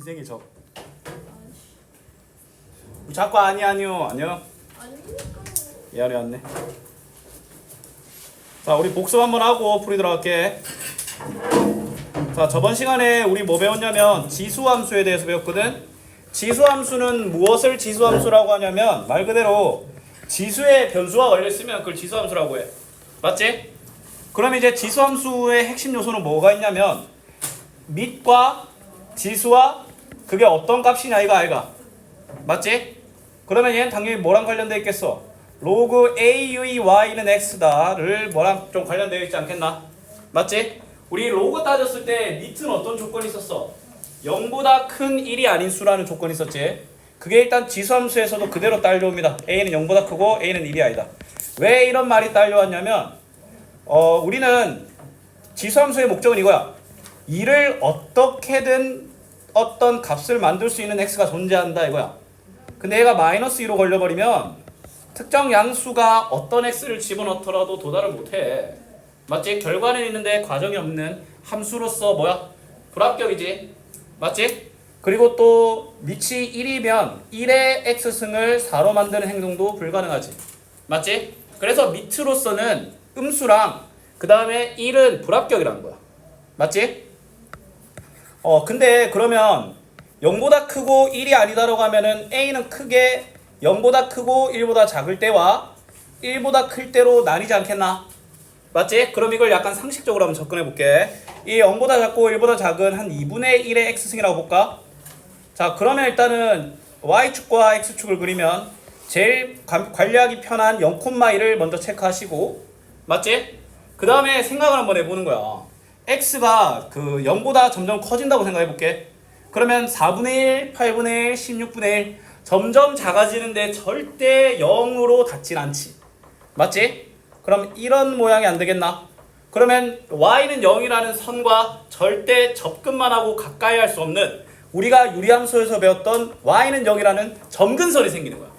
인생의 적. 자꾸 아니요. 아니니까요. 얘아래 왔네. 자, 우리 복습 한번 하고 풀이 들어갈게. 자, 저번 시간에 우리 뭐 배웠냐면 지수함수에 대해서 배웠거든. 지수함수는 무엇을 지수함수라고 하냐면 말 그대로 지수에 변수가 걸려있으면 그걸 지수함수라고 해. 맞지? 그럼 이제 지수함수의 핵심 요소는 뭐가 있냐면 밑과 지수와 그게 어떤 값이냐 이거 아이가. 맞지? 그러면 얘는 당연히 뭐랑 관련되어 있겠어? 로그 A의 Y는 X다를 뭐랑 좀 관련되어 있지 않겠나? 맞지? 우리 로그 따졌을 때 밑은 어떤 조건이 있었어? 0보다 큰 1이 아닌 수라는 조건이 있었지. 그게 일단 지수함수에서도 그대로 딸려옵니다. A는 0보다 크고 A는 1이 아니다. 왜 이런 말이 딸려왔냐면 우리는 지수함수의 목적은 이거야. 2를 어떻게든 어떤 값을 만들 수 있는 x가 존재한다 이거야. 근데 얘가 마이너스 2로 걸려버리면 특정 양수가 어떤 x를 집어넣더라도 도달을 못해. 맞지? 결과는 있는데 과정이 없는 함수로서 뭐야? 불합격이지. 맞지? 그리고 또 밑이 1이면 1의 x승을 4로 만드는 행동도 불가능하지. 맞지? 그래서 밑으로서는 음수랑 그 다음에 1은 불합격이라는 거야. 맞지? 근데 그러면 0보다 크고 1이 아니다라고 하면은 A는 크게 0보다 크고 1보다 작을 때와 1보다 클 때로 나뉘지 않겠나? 맞지? 그럼 이걸 약간 상식적으로 한번 접근해 볼게. 이 0보다 작고 1보다 작은 한 2분의 1의 x승이라고 볼까? 자, 그러면 일단은 y축과 x축을 그리면 제일 관리하기 편한 0,1을 먼저 체크하시고, 맞지? 그 다음에 생각을 한번 해보는 거야. x가 그 0보다 점점 커진다고 생각해 볼게. 그러면 4분의 1, 8분의 1, 16분의 1 점점 작아지는데 절대 0으로 닿진 않지. 맞지? 그럼 이런 모양이 안 되겠나? 그러면 y는 0이라는 선과 절대 접근만 하고 가까이 할 수 없는 우리가 유리함수에서 배웠던 y는 0이라는 점근선이 생기는 거야.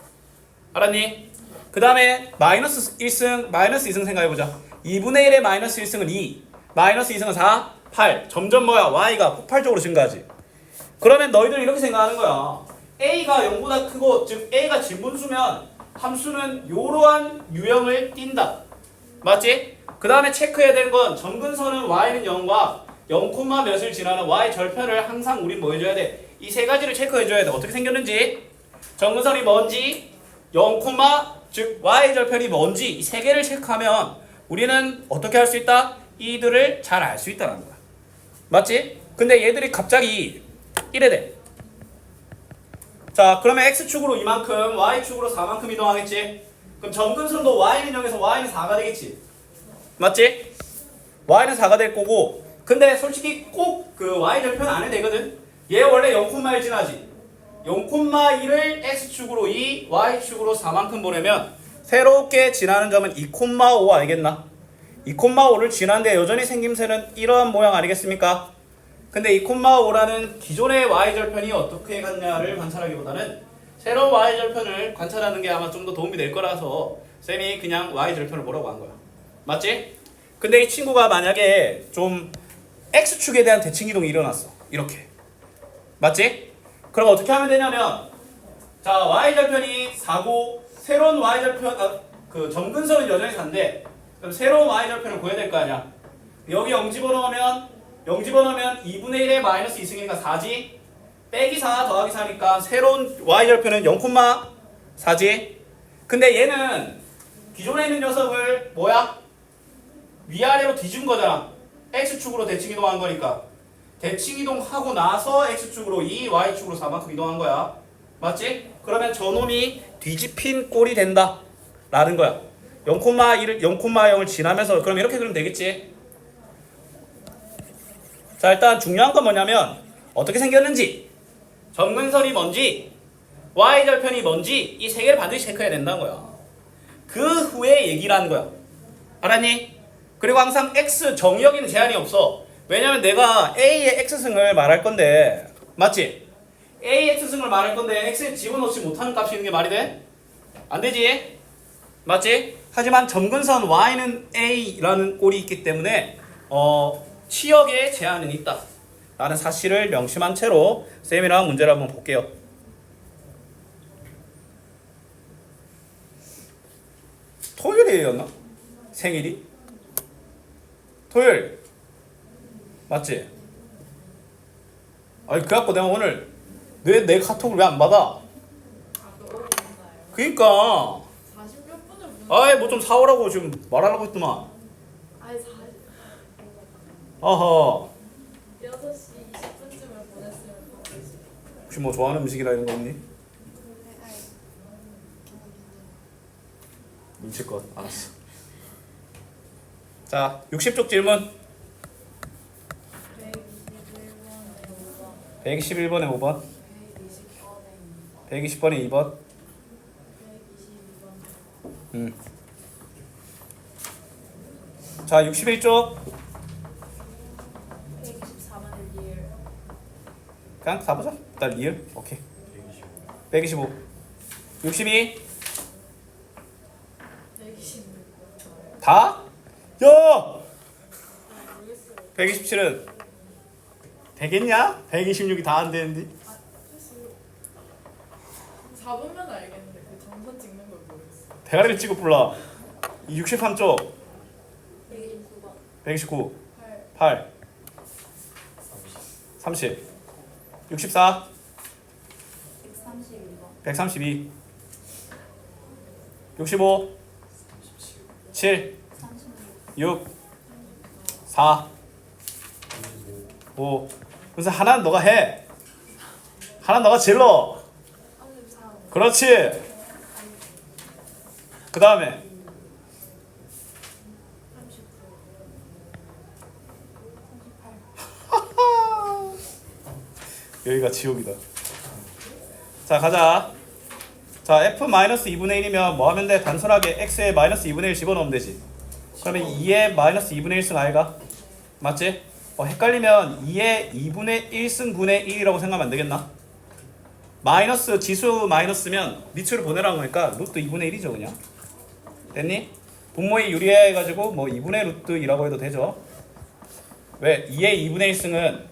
알았니? 그 다음에 마이너스 1승, 마이너스 2승 생각해보자. 2분의 1의 마이너스 1승은 2, 마이너스 2승은 4, 8. 점점 뭐야? y가 폭발적으로 증가하지. 그러면 너희들 이렇게 생각하는 거야. a가 0보다 크고, 즉 a가 진분수면 함수는 이러한 유형을 띈다. 맞지? 그 다음에 체크해야 되는 건 점근선은 y는 0과 0, 몇을 지나는 y 절편을 항상 우린 뭐 해줘야 돼? 이 세 가지를 체크해줘야 돼. 어떻게 생겼는지, 점근선이 뭔지, 0, 즉 y 절편이 뭔지 이 세 개를 체크하면 우리는 어떻게 할 수 있다? 이들을 잘 알 수 있다는 거야. 맞지? 근데 얘들이 갑자기 이래 돼. 자, 그러면 x축으로 이만큼, y축으로 4만큼 이동하겠지? 그럼 점근선도 y는 0에서 y는 4가 되겠지? 맞지? y는 4가 될 거고, 근데 솔직히 꼭 그 y절편 안 해도 되거든? 얘 원래 0,1 지나지? 0,1을 x축으로 2, y축으로 4만큼 보내면 새롭게 지나는 점은 2,5 알겠나? 2,5를 지났는데 여전히 생김새는 이러한 모양 아니겠습니까? 근데 2,5라는 기존의 y절편이 어떻게 갔냐를 관찰하기보다는 새로운 y절편을 관찰하는 게 아마 좀 더 도움이 될 거라서 쌤이 그냥 y절편을 보라고 한 거야. 맞지? 근데 이 친구가 만약에 좀 x축에 대한 대칭이동이 일어났어. 이렇게. 맞지? 그럼 어떻게 하면 되냐면, 자, y절편이 4고 새로운 y절편, 그 점근선은 여전히 4인데 그럼 새로운 y절편을 구해야 될 거 아니야. 여기 0 집어넣으면 2분의 1의 마이너스 2승이니까 4지. 빼기 4 더하기 4니까 새로운 y절편은 0,4지. 근데 얘는 기존에 있는 녀석을 뭐야? 위아래로 뒤준 거잖아. x축으로 대칭 이동한 거니까. 대칭 이동하고 나서 x축으로 2, y축으로 4만큼 이동한 거야. 맞지? 그러면 저놈이 뒤집힌 꼴이 된다 라는 거야. 0,0을 지나면서. 그럼 이렇게 그리면 되겠지? 자, 일단 중요한 건 뭐냐면 어떻게 생겼는지, 점근선이 뭔지, y절편이 뭔지 이 세 개를 반드시 체크해야 된다는 거야. 그 후에 얘기를 하는 거야. 알았니? 그리고 항상 x 정의역에는 제한이 없어. 왜냐면 내가 a의 x승을 말할 건데, 맞지? a의 x승을 말할 건데 x에 집어넣지 못하는 값이 있는 게 말이 돼? 안 되지? 맞지? 하지만 점근선 y는 a라는 꼴이 있기 때문에 치역에 제한은 있다 라는 사실을 명심한 채로 쌤이랑 문제를 한번 볼게요. 토요일이었나? 생일이? 토요일 맞지? 아니 그래갖고 내가 오늘 내 카톡을 왜 안 받아? 그니까 40몇 분을 아이 뭐 좀 사오라고 지금 말하라고 했더만. 아니 40 어허 6시 20분쯤에 보냈으면 좋겠어. 혹시 뭐 좋아하는 음식이나 이런 거 있니? 눈치껏 알았어. 자 60쪽 질문 121번에 5번 120번에 2번 자 61쪽 124번에 리을 그냥 사보자. 일단 리을 오케이 125 62 126번 다? 야! 127은 되겠냐? 126이 다 안 되는데 4번면 알겠는데 그 점선 찍는 걸 모르겠어. 대가리를 찍어 불러. 63쪽 129번 129 8 8 30 64 132번 132 65 7 6 4 5 그래서 하나는 너가 해. 하나는 너가 질러. 33 그렇지. 그 다음에 39 여기가 지옥이다. 자 가자. 자 f-2분의 1이면 뭐 하면 돼? 단순하게 x에 마이너스 2분의 1 집어넣으면 되지. 그러면 2에 마이너스 2분의 1승 아이가? 맞지? 헷갈리면 2에 2분의 1승 분의 1이라고 생각하면 안 되겠나? 마이너스 지수 마이너스면 밑으로 보내라는 거니까 루트 2분의 1이죠 그냥. 됐니? 분모에 유리해가지고 뭐 2분의 루트 2라고 해도 되죠. 왜? 2의 2분의 1승은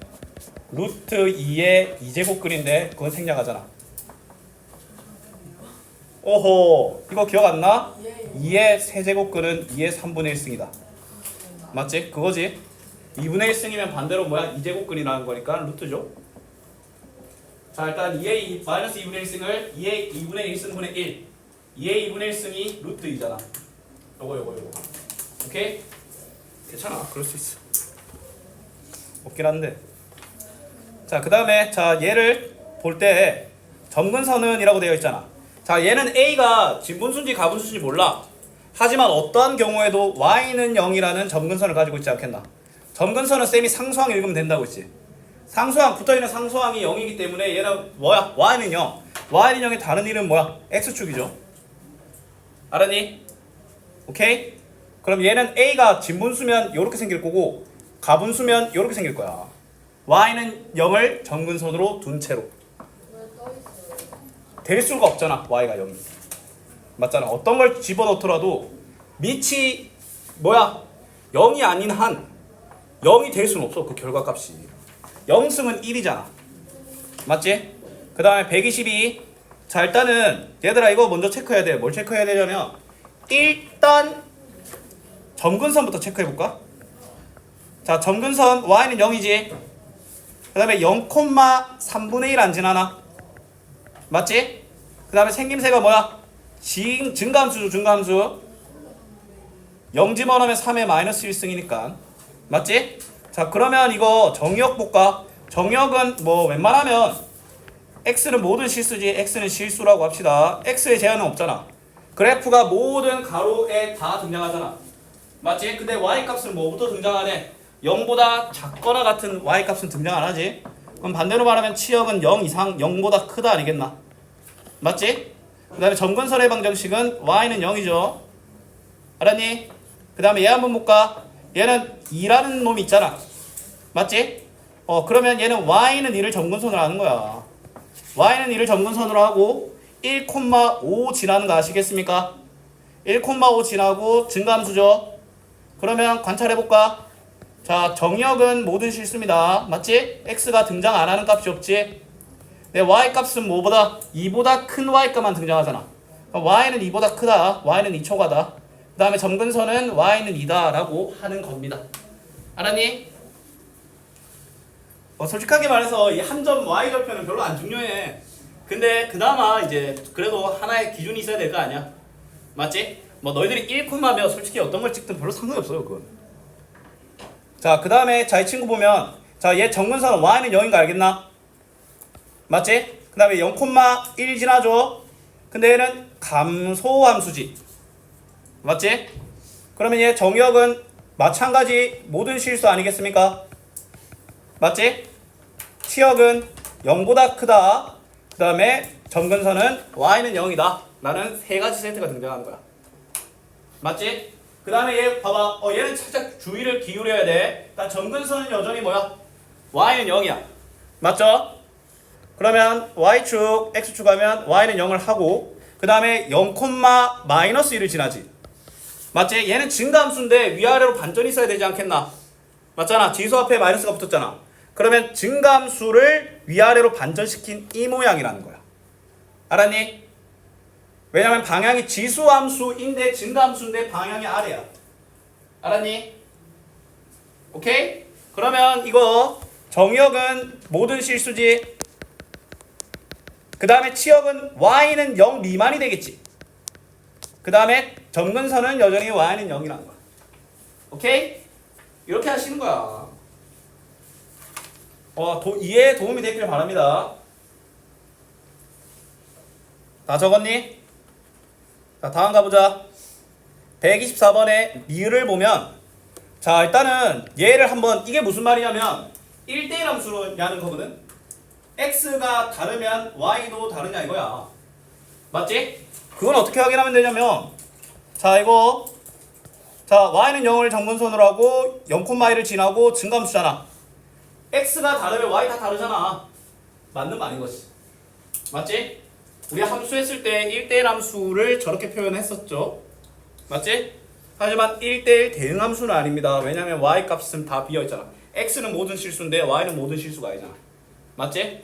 루트 2의 2제곱근인데 그건 생략하잖아. 오호 이거 기억 안 나? 2의 세제곱근은 2의 3분의 1승이다. 맞지? 그거지? 2분의 1승이면 반대로 뭐야? 2제곱근이라는 거니까 루트죠. 자 일단 2의 마이너스 2분의 1승을 2의 2분의 1승분의 1 2의 2분의 1승이 루트 2잖아. 요거 오케이? 괜찮아 그럴 수 있어. 없긴 한데. 자 그 다음에 자 얘를 볼 때 점근선은 이라고 되어 있잖아. 자 얘는 A가 진분수인지 가분수인지 몰라. 하지만 어떠한 경우에도 Y는 0이라는 점근선을 가지고 있지 않겠나. 점근선은 쌤이 상수항 읽으면 된다고 했지. 상수항 붙어있는 상수항이 0이기 때문에 얘는 뭐야? Y는 0. Y는 0의 다른 이름은 뭐야? X축이죠. 알았니? 오케이? 그럼 얘는 A가 진분수면 이렇게 생길 거고 가분수면 이렇게 생길 거야. Y는 0을 점근선으로 둔 채로. 왜 떠있어요? 될 수가 없잖아. Y가 0이. 맞잖아. 어떤 걸 집어넣더라도 밑이 뭐야? 0이 아닌 한 0이 될 수는 없어. 그 결과값이. 0승은 1이잖아. 맞지? 그 다음에 122. 자 일단은 얘들아 이거 먼저 체크해야 돼. 뭘 체크해야 되냐면 일단 점근선부터 체크해볼까? 자 점근선 Y는 0이지. 그 다음에 0,3분의 1 안 지나나? 맞지? 그 다음에 생김새가 뭐야? 증가함수죠. 증가함수 0 집어넣으면 3의 마이너스 1승이니까 맞지? 자 그러면 이거 정의역 볼까? 정의역은 뭐 웬만하면 x는 모든 실수지 x는 실수라고 합시다. x의 제한은 없잖아. 그래프가 모든 가로에 다 등장하잖아. 맞지? 근데 y값은 뭐부터 등장하네? 0보다 작거나 같은 y값은 등장 안 하지? 그럼 반대로 말하면 치역은 0 이상 0보다 크다 아니겠나? 맞지? 그 다음에 점근선의 방정식은 y는 0이죠. 알았니? 그 다음에 얘 한번 볼까? 얘는 2라는 놈이 있잖아. 맞지? 그러면 얘는 y는 2를 점근선으로 하는 거야. y는 2를 점근선으로 하고 1,5 지나는 거 아시겠습니까? 1,5 지나고 증가함수죠. 그러면 관찰해볼까? 자, 정역은 모든 실수입니다. 맞지? x가 등장 안 하는 값이 없지? 내 y 값은 뭐보다? 2보다 큰 y 값만 등장하잖아. 그럼 y는 2보다 크다. y는 2초가다. 그 다음에 점근선은 y는 2다 라고 하는 겁니다. 알았니? 솔직하게 말해서 이 한 점 y 절편은 별로 안 중요해. 근데 그나마 이제 그래도 하나의 기준이 있어야 될 거 아니야. 맞지? 뭐 너희들이 1콤마면 솔직히 어떤 걸 찍든 별로 상관이 없어요 그건. 자, 그 다음에 자, 이 친구 보면 자, 얘 정근선은 y는 0인 거 알겠나? 맞지? 그 다음에 0,1 지나죠? 근데 얘는 감소함수지. 맞지? 그러면 얘 정역은 마찬가지 모든 실수 아니겠습니까? 맞지? 치역은 0보다 크다. 그 다음에 점근선은 y는 0이다. 라는 세 가지 세트가 등장하는 거야. 맞지? 그 다음에 얘 봐봐. 얘는 살짝 주의를 기울여야 돼. 일단 점근선은 여전히 뭐야? y는 0이야. 맞죠? 그러면 y축, x축 하면 y는 0을 하고 그 다음에 0,-1을 지나지. 맞지? 얘는 증가함수인데 위아래로 반전이 있어야 되지 않겠나? 맞잖아. 지수 앞에 마이너스가 붙었잖아. 그러면 증가함수를 위아래로 반전시킨 이 모양이라는 거야. 알았니? 왜냐면 방향이 지수함수인데 증가함수인데 방향이 아래야. 알았니? 오케이? 그러면 이거 정역은 모든 실수지. 그 다음에 치역은 y는 0 미만이 되겠지. 그 다음에 점근선은 여전히 y는 0이라는 거야. 오케이? 이렇게 하시는 거야. 이해에 도움이 됐길 바랍니다. 다 적었니? 자, 다음 가보자. 124번에 리을을 보면 자, 일단은 얘를 한번 이게 무슨 말이냐면 1대1 함수냐는 거거든. x가 다르면 y도 다르냐 이거야. 맞지? 그건 어떻게 확인하면 되냐면 자, 이거 자, y는 0을 정근선으로 하고 0,1을 지나고 증가함수잖아. x가 다르면 y 다 다르잖아. 맞는 말인 것이. 맞지? 우리 함수 했을 때 1대1 함수를 저렇게 표현했었죠. 맞지? 하지만 1대1 대응 함수는 아닙니다. 왜냐면 y 값은 다 비어있잖아. x는 모든 실수인데 y는 모든 실수가 아니잖아. 맞지?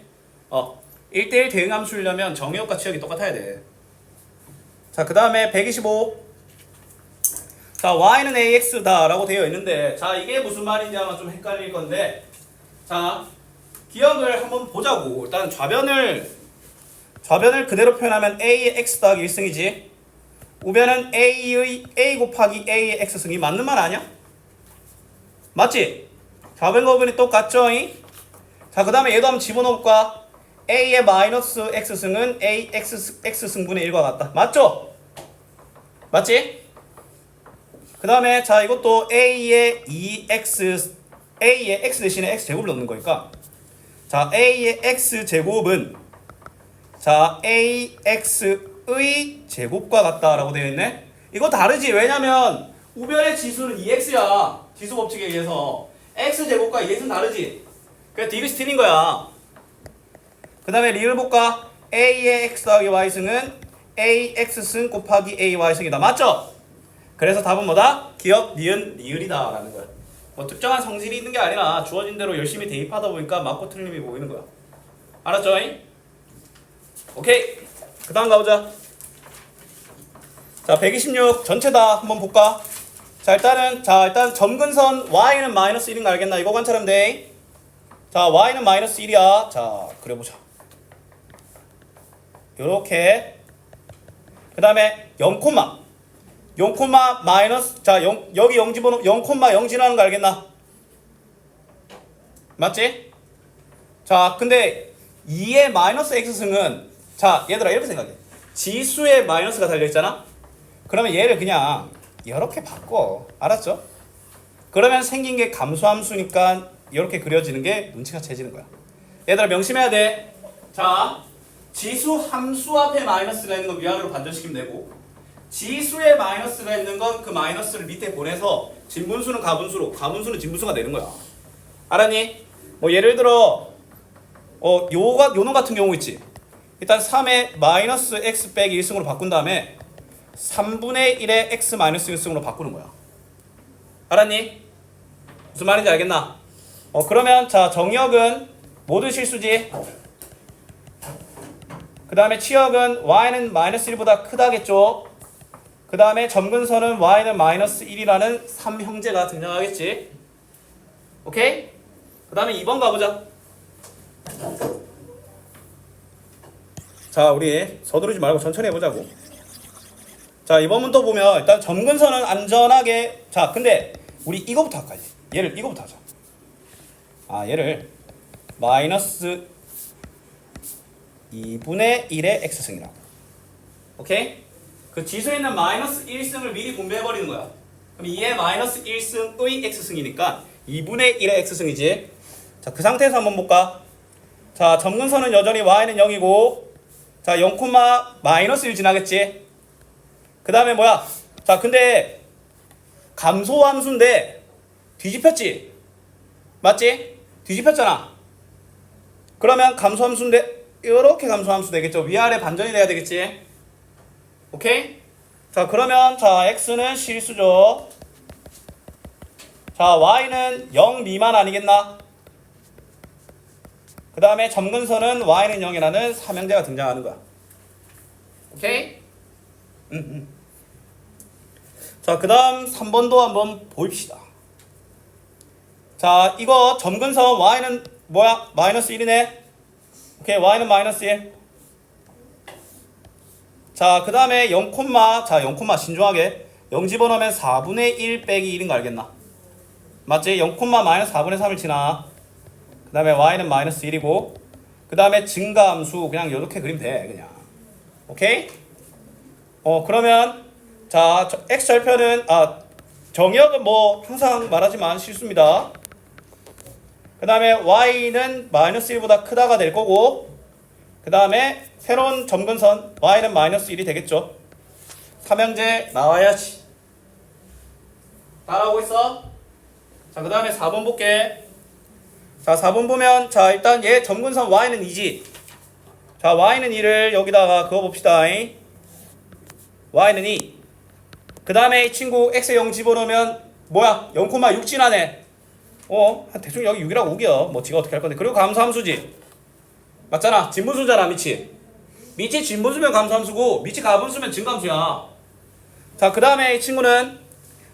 1대1 대응 함수려면 정의역과 치역이 똑같아야 돼. 자, 그 다음에 125. 자, y는 ax다 라고 되어 있는데 자, 이게 무슨 말인지 아마 좀 헷갈릴 건데 자, 기억을 한번 보자고. 일단 좌변을 그대로 표현하면 a의 x 더하기 1승이지. 우변은 a의 a 곱하기 a의 x승이 맞는 말 아니야? 맞지? 좌변과 우변이 똑같죠? 자, 그 다음에 얘도 한번 집어넣을까? a의 마이너스 x승은 a x승분의 1과 같다. 맞죠? 맞지? 그 다음에 자, 이것도 a의 x 대신에 x 제곱을 넣는 거니까 자, a의 x 제곱은 자, ax의 제곱과 같다라고 되어 있네. 이거 다르지? 왜냐면 우변의 지수는 2x야. 지수 법칙에 의해서 x 제곱과 2x는 다르지. 그래서 디귿이 틀린 거야. 그 다음에 리을 볼까? a의 x 더하기 y승은 ax승 곱하기 ay승이다. 맞죠? 그래서 답은 뭐다? 기억, 니은, 리을이다 라는 거야. 뭐 특정한 성질이 있는 게 아니라 주어진 대로 열심히 대입하다 보니까 맞고 틀림이 보이는 거야. 알았죠? 오케이. 그 다음 가보자. 자, 126 전체 다 한번 볼까? 자, 일단 점근선 y는 마이너스 1인 거 알겠나? 이거 관찰하면 돼. 자, y는 마이너스 1이야. 자, 그려보자. 요렇게. 그 다음에 0, 마이너스, 자, 여기 0 집어넣으면 0,0 지나는 거 알겠나? 맞지? 자, 근데 2의 마이너스 x승은 자, 얘들아 이렇게 생각해. 지수에 마이너스가 달려있잖아? 그러면 얘를 그냥 이렇게 바꿔. 알았죠? 그러면 생긴 게 감소함수니까 이렇게 그려지는 게 눈치가 채지는 거야. 얘들아 명심해야 돼. 자, 지수 함수 앞에 마이너스가 있는 건 위아래로 반전시키면 되고 지수에 마이너스가 있는 건 그 마이너스를 밑에 보내서 진분수는 가분수로 가분수는 진분수가 되는 거야. 알았니? 뭐 예를 들어 요놈 같은 경우 있지. 일단 3의 마이너스 x 빼기 1승으로 바꾼 다음에 3분의 1의 x 마이너스 1승으로 바꾸는 거야. 알았니? 무슨 말인지 알겠나? 그러면 자 정의역은 모든 실수지. 그 다음에 치역은 y는 마이너스 1보다 크다겠죠. 그 다음에 점근선은 y는 마이너스 1이라는 3형제가 등장하겠지. 오케이? 그 다음에 2번 가보자. 자 우리 서두르지 말고 천천히 해보자고. 자 이번 문도 보면 일단 점근선은 안전하게. 자 근데 우리 이거부터 할까. 얘를 이거부터 하자. 얘를 마이너스 2분의 1의 x승이라고. 오케이? 그 지수에 있는 마이너스 1승을 미리 분배해버리는 거야. 그럼 2의 마이너스 1승의 x승이니까 2분의 1의 x승이지. 자, 그 상태에서 한번 볼까? 자, 점근선은 여전히 y는 0이고, 자, 0, 마이너스 1 지나겠지? 그 다음에 뭐야? 자, 근데 감소함수인데 뒤집혔지? 맞지? 뒤집혔잖아. 그러면 감소함수인데 이렇게 감소함수 되겠죠? 위아래 반전이 돼야 되겠지? 오케이? 자, 그러면 자, x는 실수죠. 자, y는 0 미만 아니겠나? 그 다음에 점근선은 y는 0이라는 삼형제가 등장하는 거야. 오케이? 자, 그 다음 3번도 한번 보입시다. 자, 이거 점근선 y는 뭐야? 마이너스 1이네. 오케이, y는 마이너스 1. 자, 그 다음에 0, 자, 0, 신중하게 0 집어넣으면 4분의 1 빼기 1인 거 알겠나? 맞지? 0, 마이너스 4분의 3을 지나. 그 다음에 y는 마이너스 1이고, 그 다음에 증가함수 그냥 이렇게 그리면 돼. 그냥. 오케이? 그러면 자, x절편은 정의역은 뭐 항상 말하지만 실수입니다. 그 다음에 y는 마이너스 1보다 크다가 될 거고, 그 다음에 새로운 점근선 y는 마이너스 1이 되겠죠. 삼형제 나와야지. 따라오고 있어? 자, 그 다음에 4번 볼게. 자, 4번 보면 자, 일단 얘 점근선 y는 2지. 자, y는 2를 여기다가 그어봅시다. y는 2. 그 다음에 이 친구 x에 0 집어넣으면 뭐야? 0,6 지나네. 대충 여기 6이라고 우겨. 뭐 지가 어떻게 할 건데. 그리고 감소함수지. 맞잖아. 진분수잖아, 밑이. 밑이 진분수면 감소함수고 밑이 가분수면 증감수야. 자, 그 다음에 이 친구는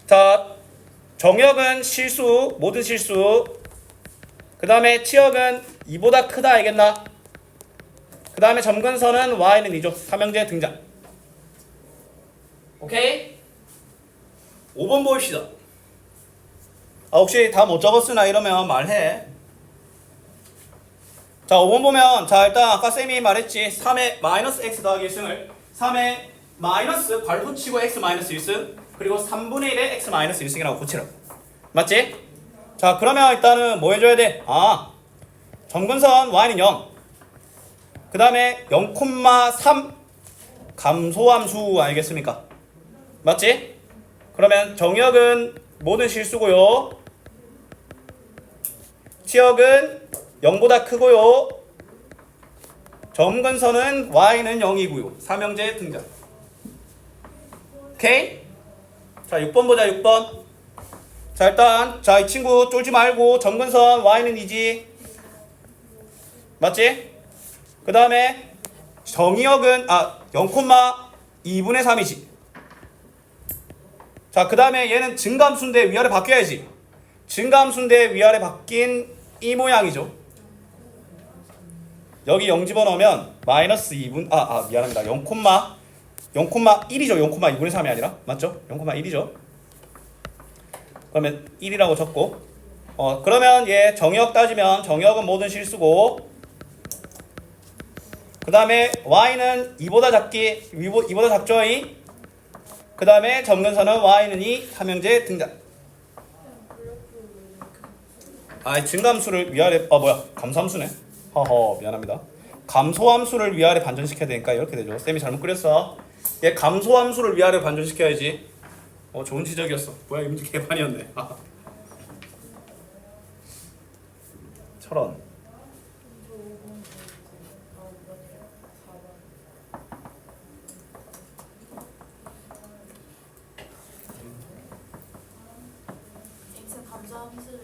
자, 정역은 실수, 모든 실수. 그 다음에 치역은 2보다 크다 알겠나? 그 다음에 점근선은 y는 2죠. 삼형제 등장. 오케이? 5번 보입시다. 혹시 다 못 적었으나 이러면 말해. 자, 5번 보면 자, 일단 아까 쌤이 말했지. 3의 마이너스 x 더하기 1승을 3의 마이너스 괄 붙이고 x 마이너스 1승 그리고 3분의 1의 x 마이너스 1승이라고 붙이라고. 맞지? 자, 그러면 일단은 뭐 해줘야 돼? 점근선 y는 0. 그 다음에 0,3 감소함수 알겠습니까? 맞지? 그러면 정역은 모든 실수고요. 치역은 0보다 크고요. 점근선은 y는 0이고요. 삼형제 등장. 오케이? 자, 6번 보자. 6번. 자, 일단 자, 이 친구 쫄지 말고 점근선 y는 2지. 맞지? 그 다음에 정의역은 0,2분의 3이지. 자, 그 다음에 얘는 증가함수인데 위아래 바뀌어야지. 증가함수인데 위아래 바뀐 이 모양이죠. 여기 0 집어넣으면 마이너스 2분 미안합니다. 0,1이죠. 0,2분의 3이 아니라. 맞죠? 0,1이죠. 그러면 1이라고 적고 그러면 얘 정의역 따지면 정의역은 모든 실수고, 그 다음에 y는 2보다 작죠. 그 다음에 점근선은 y는 2 삼형제 등장. 증가함수를 위아래 감소함수네. 미안합니다. 감소함수를 위아래 반전시켜야 되니까 이렇게 되죠. 쌤이 잘못 그렸어. 얘 감소함수를 위아래 반전시켜야지. 좋은 지적이었어. 뭐야, 이 문제 개판이었네. 철원. x는 감소함수를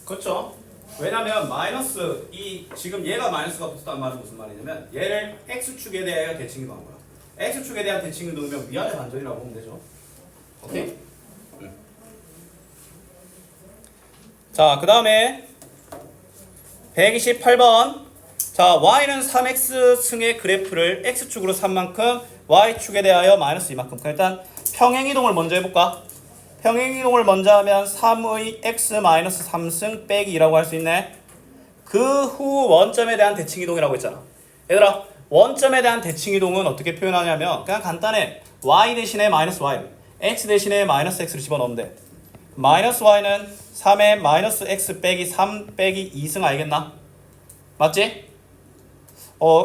그렇죠. 왜냐면 마이너스 이 지금 얘가 마이너스가 붙었다는 말은 무슨 말이냐면 얘를 x축에 대하여 대칭이동한 거야. x축에 대한 대칭이동이면 위아래 반전이라고 보면 되죠. 오케이? 자, 그 다음에 128번. 자, y는 3x 승의 그래프를 x축으로 삼 만큼 y축에 대하여 마이너스 이만큼. 일단 평행이동을 먼저 해볼까? 평행이동을 먼저 하면 3의 x 마이너스 3승 빼기 2라고 할 수 있네. 그 후 원점에 대한 대칭이동이라고 했잖아. 얘들아, 원점에 대한 대칭이동은 어떻게 표현하냐면 그냥 간단해. y 대신에 마이너스 y, x 대신에 마이너스 x를 집어넣으면 돼. 마이너스 y는 3의 마이너스 x 빼기 3 빼기 2승 알겠나? 맞지?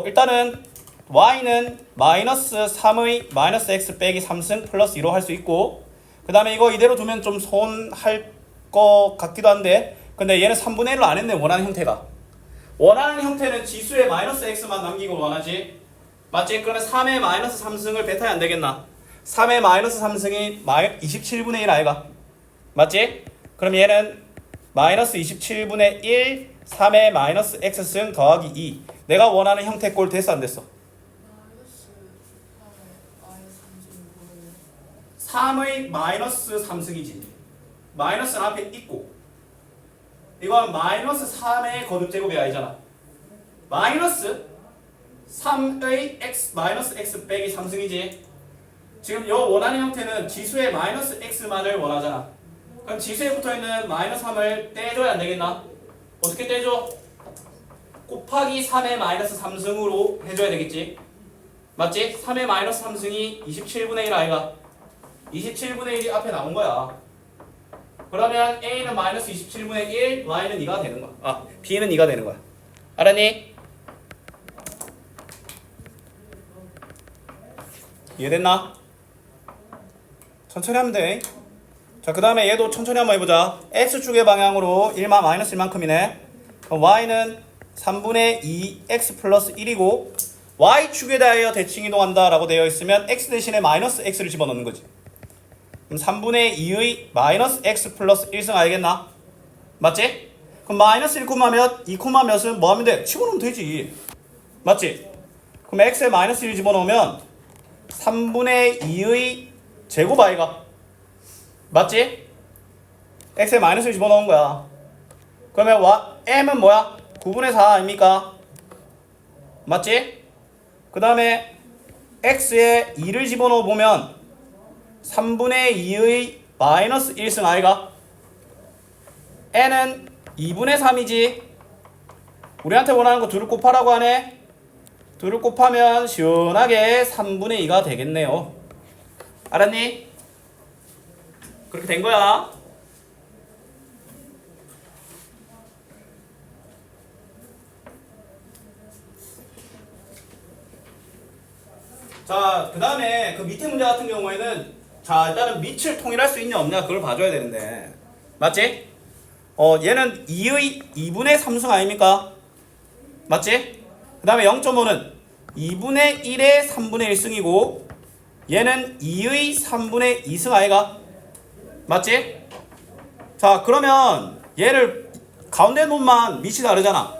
일단은 y는 마이너스 3의 마이너스 x 빼기 3승 플러스 2로 할 수 있고, 그 다음에 이거 이대로 두면 좀 손할 것 같기도 한데, 근데 얘는 3분의 1로 안 했네. 원하는 형태가. 원하는 형태는 지수에 마이너스 x만 남기고 원하지. 맞지? 그러면 3의 마이너스 3승을 뱉어야 안 되겠나? 3의 마이너스 3승이 27분의 1 아이가? 맞지? 그럼 얘는 마이너스 27분의 1 3의 마이너스 x승 더하기 2. 내가 원하는 형태 꼴 됐어 안 됐어? 마이너스 3의 마이너스 3승이지. 마이너스는 앞에 있고, 이건 마이너스 3의 거듭제곱이 아니잖아. 마이너스 3의 x 마이너스 x 빼기 3승이지. 지금 요 원하는 형태는 지수의 마이너스 x만을 원하잖아. 그럼 지수에 붙어있는 마이너스 3을 떼줘야 안 되겠나? 어떻게 떼줘? 곱하기 3의 마이너스 3승으로 해줘야 되겠지. 맞지? 3의 마이너스 3승이 27분의 1 아이가? 27분의 1이 앞에 나온 거야. 그러면 A는 마이너스 27분의 1, Y는 2가 되는 거야. B는 2가 되는 거야. 알았니? 이해됐나? 천천히 하면 돼. 자, 그 다음에 얘도 천천히 한번 해보자. X축의 방향으로 1마 마이너스 1만큼이네. 그럼 Y는 3분의 2 X 플러스 1이고, Y축에 대하여 대칭이동한다 라고 되어 있으면 X 대신에 마이너스 X를 집어넣는 거지. 그럼 3분의 2의 마이너스 x 플러스 1승 알겠나? 맞지? 그럼 마이너스 1, 몇, 2, 몇은 뭐 하면 돼? 집어넣으면 되지. 맞지? 그럼 x에 마이너스 1 집어넣으면 3분의 2의 제곱 아이가? 맞지? x에 마이너스 1 집어넣은 거야. 그러면 m은 뭐야? 9분의 4 아닙니까? 맞지? 그 다음에 x에 2를 집어넣어 보면 3분의 2의 마이너스 1승 아이가? n은 2분의 3이지. 우리한테 원하는 거 둘을 곱하라고 하네. 둘을 곱하면 시원하게 3분의 2가 되겠네요. 알았니? 그렇게 된 거야. 자, 그 다음에 그 밑에 문제 같은 경우에는 자, 일단은 밑을 통일할 수 있냐 없냐 그걸 봐줘야 되는데, 맞지? 얘는 2분의 3승 아닙니까? 맞지? 그 다음에 0.5는 2분의 1의 3분의 1승이고, 얘는 2의 3분의 2승 아이가? 맞지? 자, 그러면 얘를 가운데 놈만 밑이 다르잖아.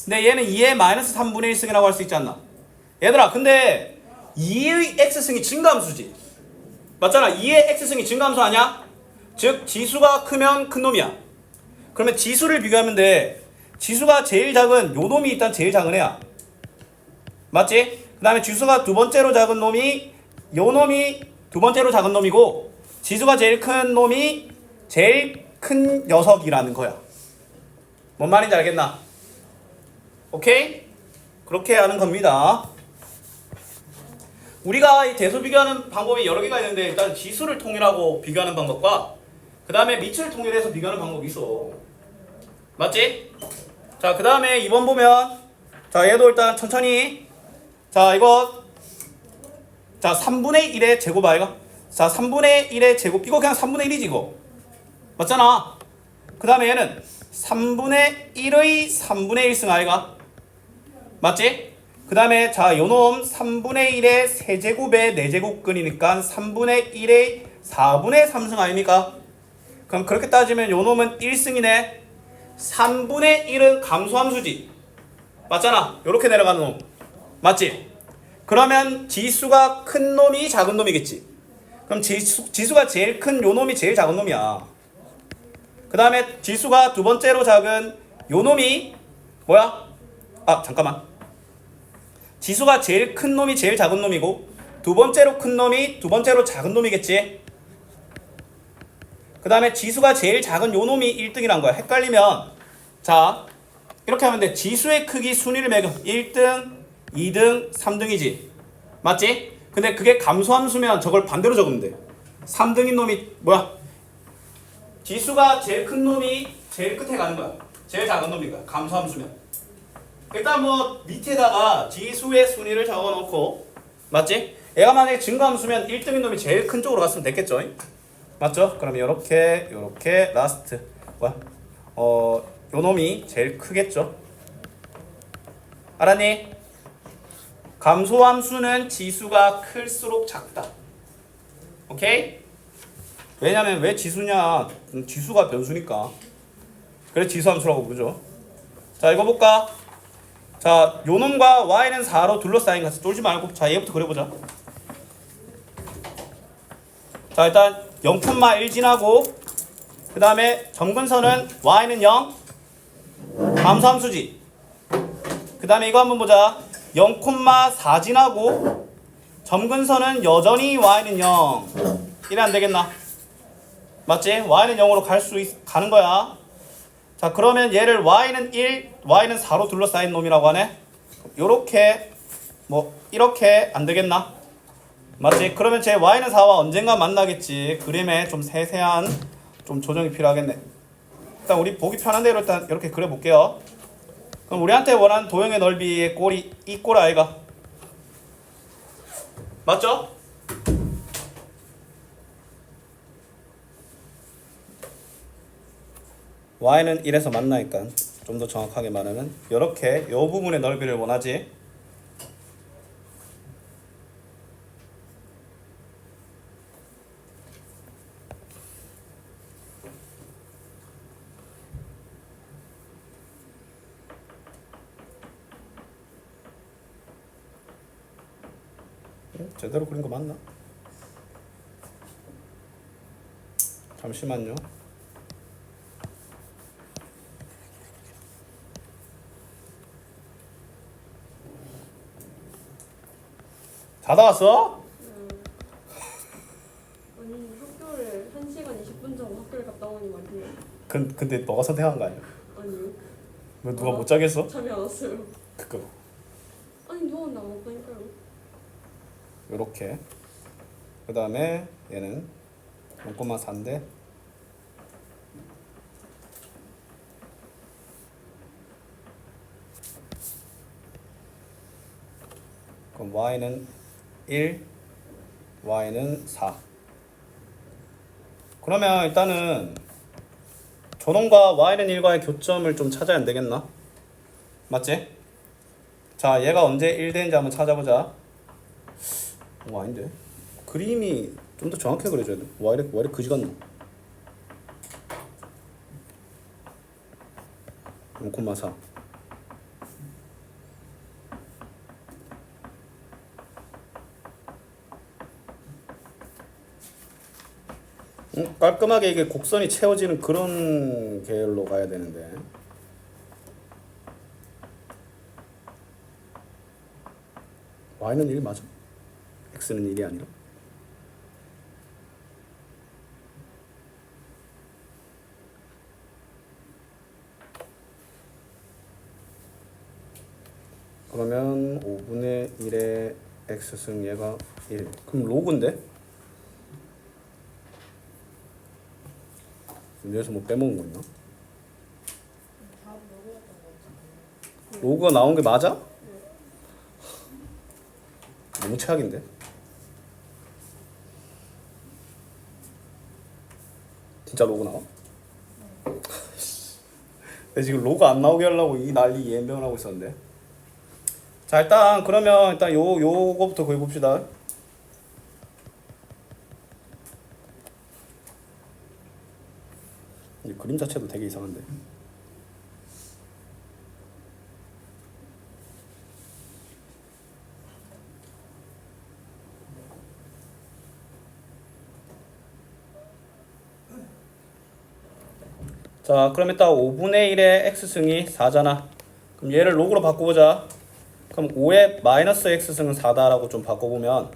근데 얘는 2의 마이너스 3분의 1승이라고 할 수 있지 않나? 얘들아, 근데 2의 x승이 증가함수지. 맞잖아. 2의 x승이 증가함수 아니야? 즉 지수가 크면 큰 놈이야. 그러면 지수를 비교하면 돼. 지수가 제일 작은 요 놈이 일단 제일 작은 애야. 맞지? 그 다음에 지수가 두 번째로 작은 놈이 요 놈이 두 번째로 작은 놈이고, 지수가 제일 큰 놈이 제일 큰 녀석이라는 거야. 뭔 말인지 알겠나? 오케이? 그렇게 하는 겁니다. 우리가 이 대수 비교하는 방법이 여러 개가 있는데, 일단 지수를 통일하고 비교하는 방법과 그 다음에 밑을 통일해서 비교하는 방법이 있어. 맞지? 자, 그 다음에 2번 보면, 자, 얘도 일단 천천히, 자, 이거 자 3분의 1의 제곱 아이가? 자, 3분의 1의 제곱, 이거 그냥 3분의 1이지 이거. 맞잖아. 그 다음에 얘는 3분의 1의 3분의 1승 아이가? 맞지? 그 다음에 자, 요놈 3분의 1의 세제곱의 4제곱근이니까 3분의 1의 4분의 3승 아닙니까? 그럼 그렇게 따지면 요놈은 1승이네. 3분의 1은 감소함수지. 맞잖아. 요렇게 내려가는 놈. 맞지? 그러면 지수가 큰 놈이 작은 놈이겠지. 그럼 지수가 제일 큰 요 놈이 제일 작은 놈이야. 그 다음에 지수가 두 번째로 작은 요 놈이 뭐야? 아 잠깐만. 지수가 제일 큰 놈이 제일 작은 놈이고 두 번째로 큰 놈이 두 번째로 작은 놈이겠지. 그 다음에 지수가 제일 작은 요 놈이 1등이란 거야. 헷갈리면 자 이렇게 하면 돼. 지수의 크기 순위를 매겨 1등, 2등, 3등이지. 맞지? 근데 그게 감소함수면 저걸 반대로 적으면 돼. 3등인 놈이 뭐야? 지수가 제일 큰 놈이 제일 끝에 가는 거야. 제일 작은 놈인 거야. 감소함수면. 일단 뭐 밑에다가 지수의 순위를 적어놓고 맞지? 얘가 만약에 증가함수면 1등인 놈이 제일 큰 쪽으로 갔으면 됐겠죠? 맞죠? 그럼 요렇게 라스트 뭐야? 요 놈이 제일 크겠죠? 알았니? 감소함수는 지수가 클수록 작다. 오케이? 왜냐면 왜 지수냐? 지수가 변수니까. 그래서 지수함수라고 부르죠. 자 이거 볼까? 자 요놈과 y는 4로 둘러싸인 같이 쫄지 말고 자 얘부터 그려보자. 자 일단 0,1 지나고 그 다음에 점근선은 y는 0 감소함수지. 그 다음에 이거 한번 보자. 0,4 지나고 점근선은 여전히 y는 0 이래 안 되겠나? 맞지? y는 0으로 가는 거야. 자 그러면 얘를 y는 1, y는 4로 둘러싸인 놈이라고 하네. 요렇게 뭐 이렇게 안 되겠나? 맞지? 그러면 제 y는 4와 언젠가 만나겠지. 그림에 좀 세세한 좀 조정이 필요하겠네. 일단 우리 보기 편한 대로 일단 이렇게 그려볼게요. 그럼 우리한테 원하는 도형의 넓이의 꼴이 이 꼴 아이가? 맞죠? y는 1에서 만나니까 좀 더 정확하게 말하면 이렇게 이 부분의 넓이를 원하지. 제대로 그린 거 맞나? 잠시만요. 자다 왔어? 아니 학교를 1시간 20분 전에 학교를 갔다 오니 말이에요. 근데 너가 선택한 거 아니야? 아니요. 왜 누가 못 자겠어? 잠이 안 왔어요. 그거 아니 누웠는데 안 왔다니까요. 요렇게 그 다음에 얘는 0,4인데 그럼 y는 1 y는 4 그러면 일단은 저놈과 y는 1과의 교점을 좀 찾아야 안 되겠나? 맞지? 자 얘가 언제 1 되는지 한번 찾아보자. 아닌데 그림이 좀 더 정확하게 그려줘야 돼. 왜 이래 그지 같노? 0,4 깔끔하게 이게 곡선이 채워지는 그런 계열로 가야 되는데 y는 1 맞아? x는 1이 아니라? 그러면 5분의 1의 x승 얘가 1 그럼 로그인데? 여기서 뭐 빼먹은 거 있나? 다음 로고였던 거 같아. 로그가 나온 게 맞아? 너무 최악인데? 진짜 로고 나와? 근데 지금 로고 안 나오게 하려고 이 난리 연병을 하고 있었는데. 자 일단 그러면 일단 요거부터 그려봅시다. 이 그림 자체도 되게 이상한데. 자, 그럼 이따 5분의 1의 x승이 4잖아. 그럼 얘를 로그로 바꿔보자. 그럼 5의 마이너스 x승은 4다라고 좀 바꿔보면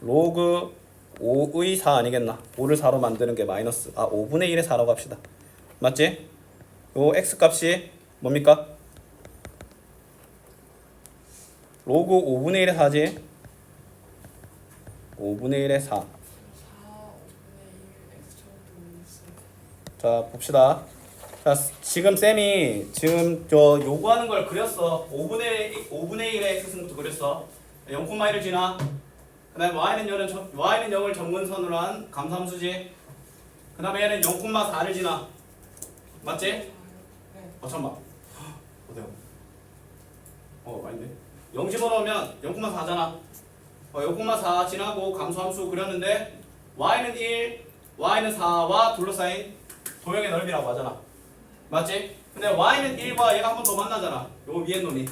로그 5의 4 아니겠나? 5를 4로 만드는 게 마이너스 5분의 1의 4라고 합시다. 맞지? 요 x 값이 뭡니까? 로그 5분의 1의 4지? 5분의 1의 4. 4, 5분의 1, x 처음 있어요. 자, 봅시다. 자, 지금 쌤이 지금 저 요구하는 걸 그렸어. 5분의 1의 x승부터 그렸어. 0,1을 지나. 그다음에 y는 0을 정근선으로 한 감소함수지. 그다음에 얘는 0,4를 지나. 맞지? 네. 잠깐만. 어때요? 아닌데. 0 집어넣으면 0,4잖아. 0,4 지나고 감소함수 그렸는데 y는 1, y는 4와 둘러싸인 도형의 넓이라고 하잖아. 맞지? 근데 y는 1과 얘가 한 번 더 만나잖아. 요 위에 놈이.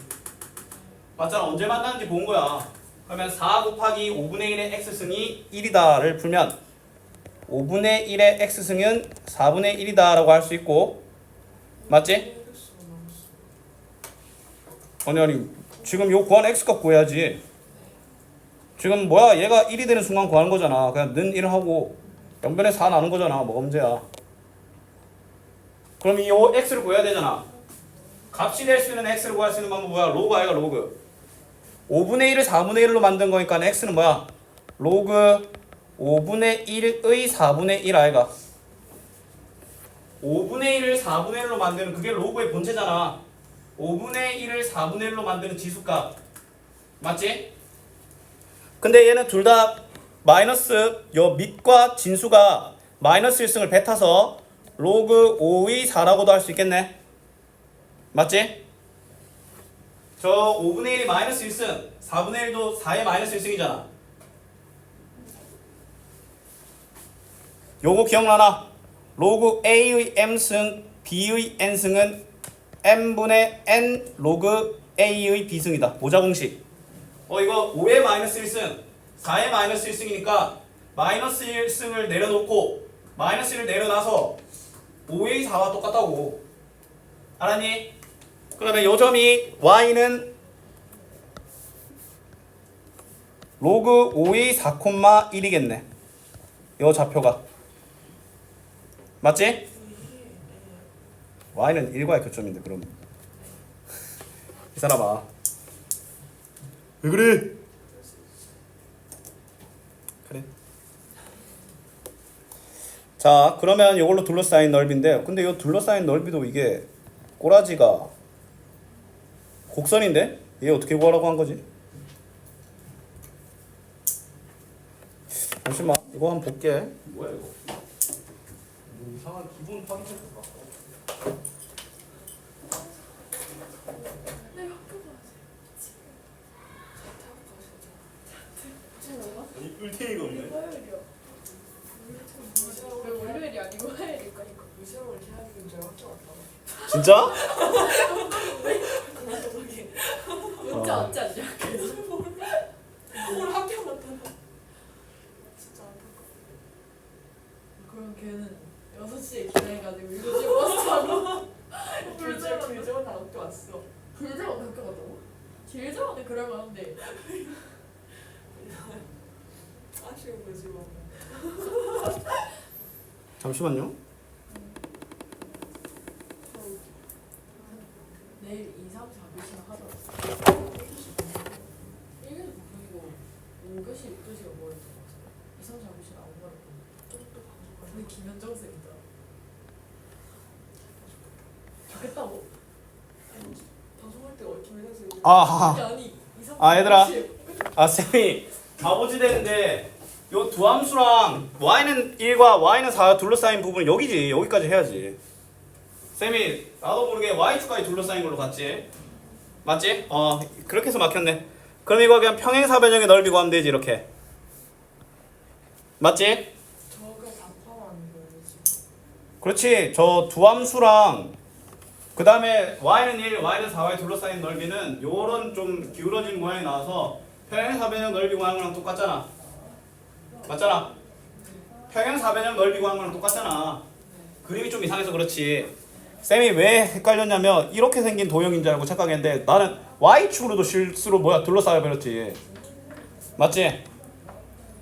맞잖아. 언제 만나는지 본 거야. 그러면 4 곱하기 5분의 1의 x승이 1이다를 풀면 5분의 1의 x승은 4분의 1이다라고 할 수 있고, 맞지? 아니 지금 요 구한 x값 구해야지. 지금 뭐야, 얘가 1이 되는 순간 구하는 거잖아. 그냥 는 1 하고 0변에 4 나눈 거잖아. 뭐가 문제야. 그럼 이 x를 구해야 되잖아. 값이 될 수 있는 x를 구할 수 있는 방법 뭐야? 로그 아이가 로그. 5분의 1을 4분의 1로 만든 거니까 x는 뭐야? 로그 5분의 1의 4분의 1 아이가. 5분의 1을 4분의 1로 만드는 그게 로그의 본체잖아. 5분의 1을 4분의 1로 만드는 지수값. 맞지? 근데 얘는 둘 다 마이너스 요 밑과 진수가 마이너스 1승을 뱉어서 로그 5의 4라고도 할 수 있겠네. 맞지? 저 5분의 1이 마이너스 1승, 4분의 1도 4의 마이너스 1승이잖아. 요거 기억나나? 로그 A의 M승, B의 N승은 M분의 N 로그 A의 B승이다. 모자 공식. 이거 5의 마이너스 1승, 4의 마이너스 1승이니까 마이너스 1승을 내려놓고 마이너스 1을 내려놔서 5의 4와 똑같다고. 알았니? 그러면 요 점이 y는 로그 5의 4,1이겠네. 요 좌표가. 맞지? y는 1과의 교점인데 그럼 이 사람아 왜 그래? 그래. 자, 그러면 이걸로 둘러싸인 넓이인데, 근데 이 둘러싸인 넓이도 이게 꼬라지가 곡선인데? 얘 어떻게 구하라고 한 거지? 잠시만, 이거 한번 볼게. 뭐야 이거? 이상한 기본 파기체 같다. 네, 학교 가세요. 아니, 꿀탱이가 없네. 화요일이요. 왜 월요일이 아니고 화요일일까? 무시하고 이렇게 하기는 제가 학교 갔다가 진짜? 문자 왔지 않냐? 오늘 학교 갔다가 진짜 안타까워. 그럼 걔는 6시에 기내가지고 7시에 버스 타고 길지만 다 학교 왔어. 길자만 학교 갔다고? 길자만에 그럴만한데 아쉬운 거지 뭐. 잠시만요. 내일 2, 3, 4교시나 하더라고. 1교시 그리고 5교시, 6교시가 뭐였던 것 같아? 2, 3, 4교시는 안 가르쳐. 근데 김현정 쌤이다. 좋겠다고? 아니 방송할 때 얽히면 해서 이제 아니 2, 3, 4교시 얘들아. 쌤이 바보지 되는데 요 두 함수랑 y는 1과 y는 4 둘러싸인 부분은 여기지. 여기까지 해야지. 쌤이 나도 모르게 y축까지 둘러싸인 걸로 갔지. 맞지? 그렇게 해서 막혔네. 그럼 이거 그냥 평행사변형의 넓이 구하면 되지. 이렇게. 맞지? 저거 다 포함하는 거예요 지금. 그렇지. 저 두 함수랑 그 다음에 y는 1, y는 4와 둘러싸인 넓이는 요런 좀 기울어진 모양이 나와서 평행사변형 넓이 구하는 거랑 똑같잖아. 맞잖아. 평행사변형 넓이 구하는 거랑 똑같잖아. 그림이 좀 이상해서 그렇지. 쌤이 왜 헷갈렸냐면 이렇게 생긴 도형인 줄 알고 착각했는데 나는 Y축으로도 실수로 둘러싸여 버렸지. 맞지?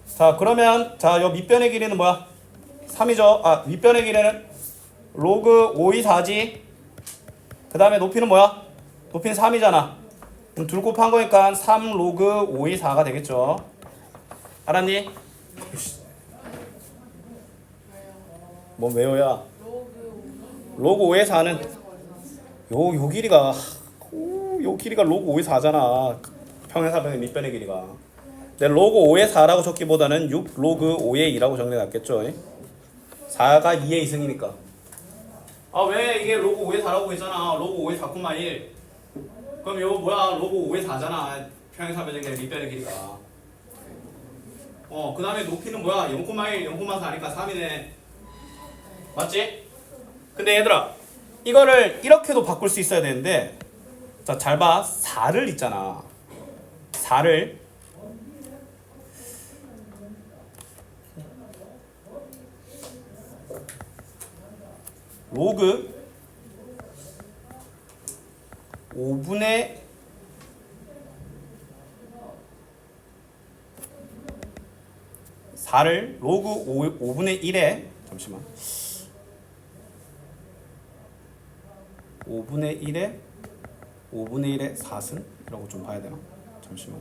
자 그러면 요 밑변의 길이는 뭐야? 3이죠. 아 윗변의 길이는 로그 5이 4지. 그 다음에 높이는 뭐야? 높이는 3이잖아. 그럼 둘 곱한 거니까 3 로그 5이 4가 되겠죠. 알았니? 뭐 왜요야? 로그 5의 4는 요 길이가 요 길이가 로그 5의 4잖아. 평행사변의 밑변의 길이가. 근데 로그 5의 4라고 적기보다는 6 로그 5의 2라고 정리해놨겠죠. 4가 2의 2승이니까. 아 왜 이게 로그 5의 4라고 했잖아. 로그 5의 4,1. 그럼 요 뭐야 로그 5의 4잖아. 평행사변의 길이 밑변의 길이가. 그 다음에 높이는 뭐야 0,1 0,4니까 3이네. 맞지? 근데 얘들아 이거를 이렇게도 바꿀 수 있어야 되는데 자 잘 봐. 4를 있잖아. 4를 로그 5분의 4를 로그 5분의 1에 잠시만 5분의 1에 4승? 이라고 좀 봐야 되나? 잠시만.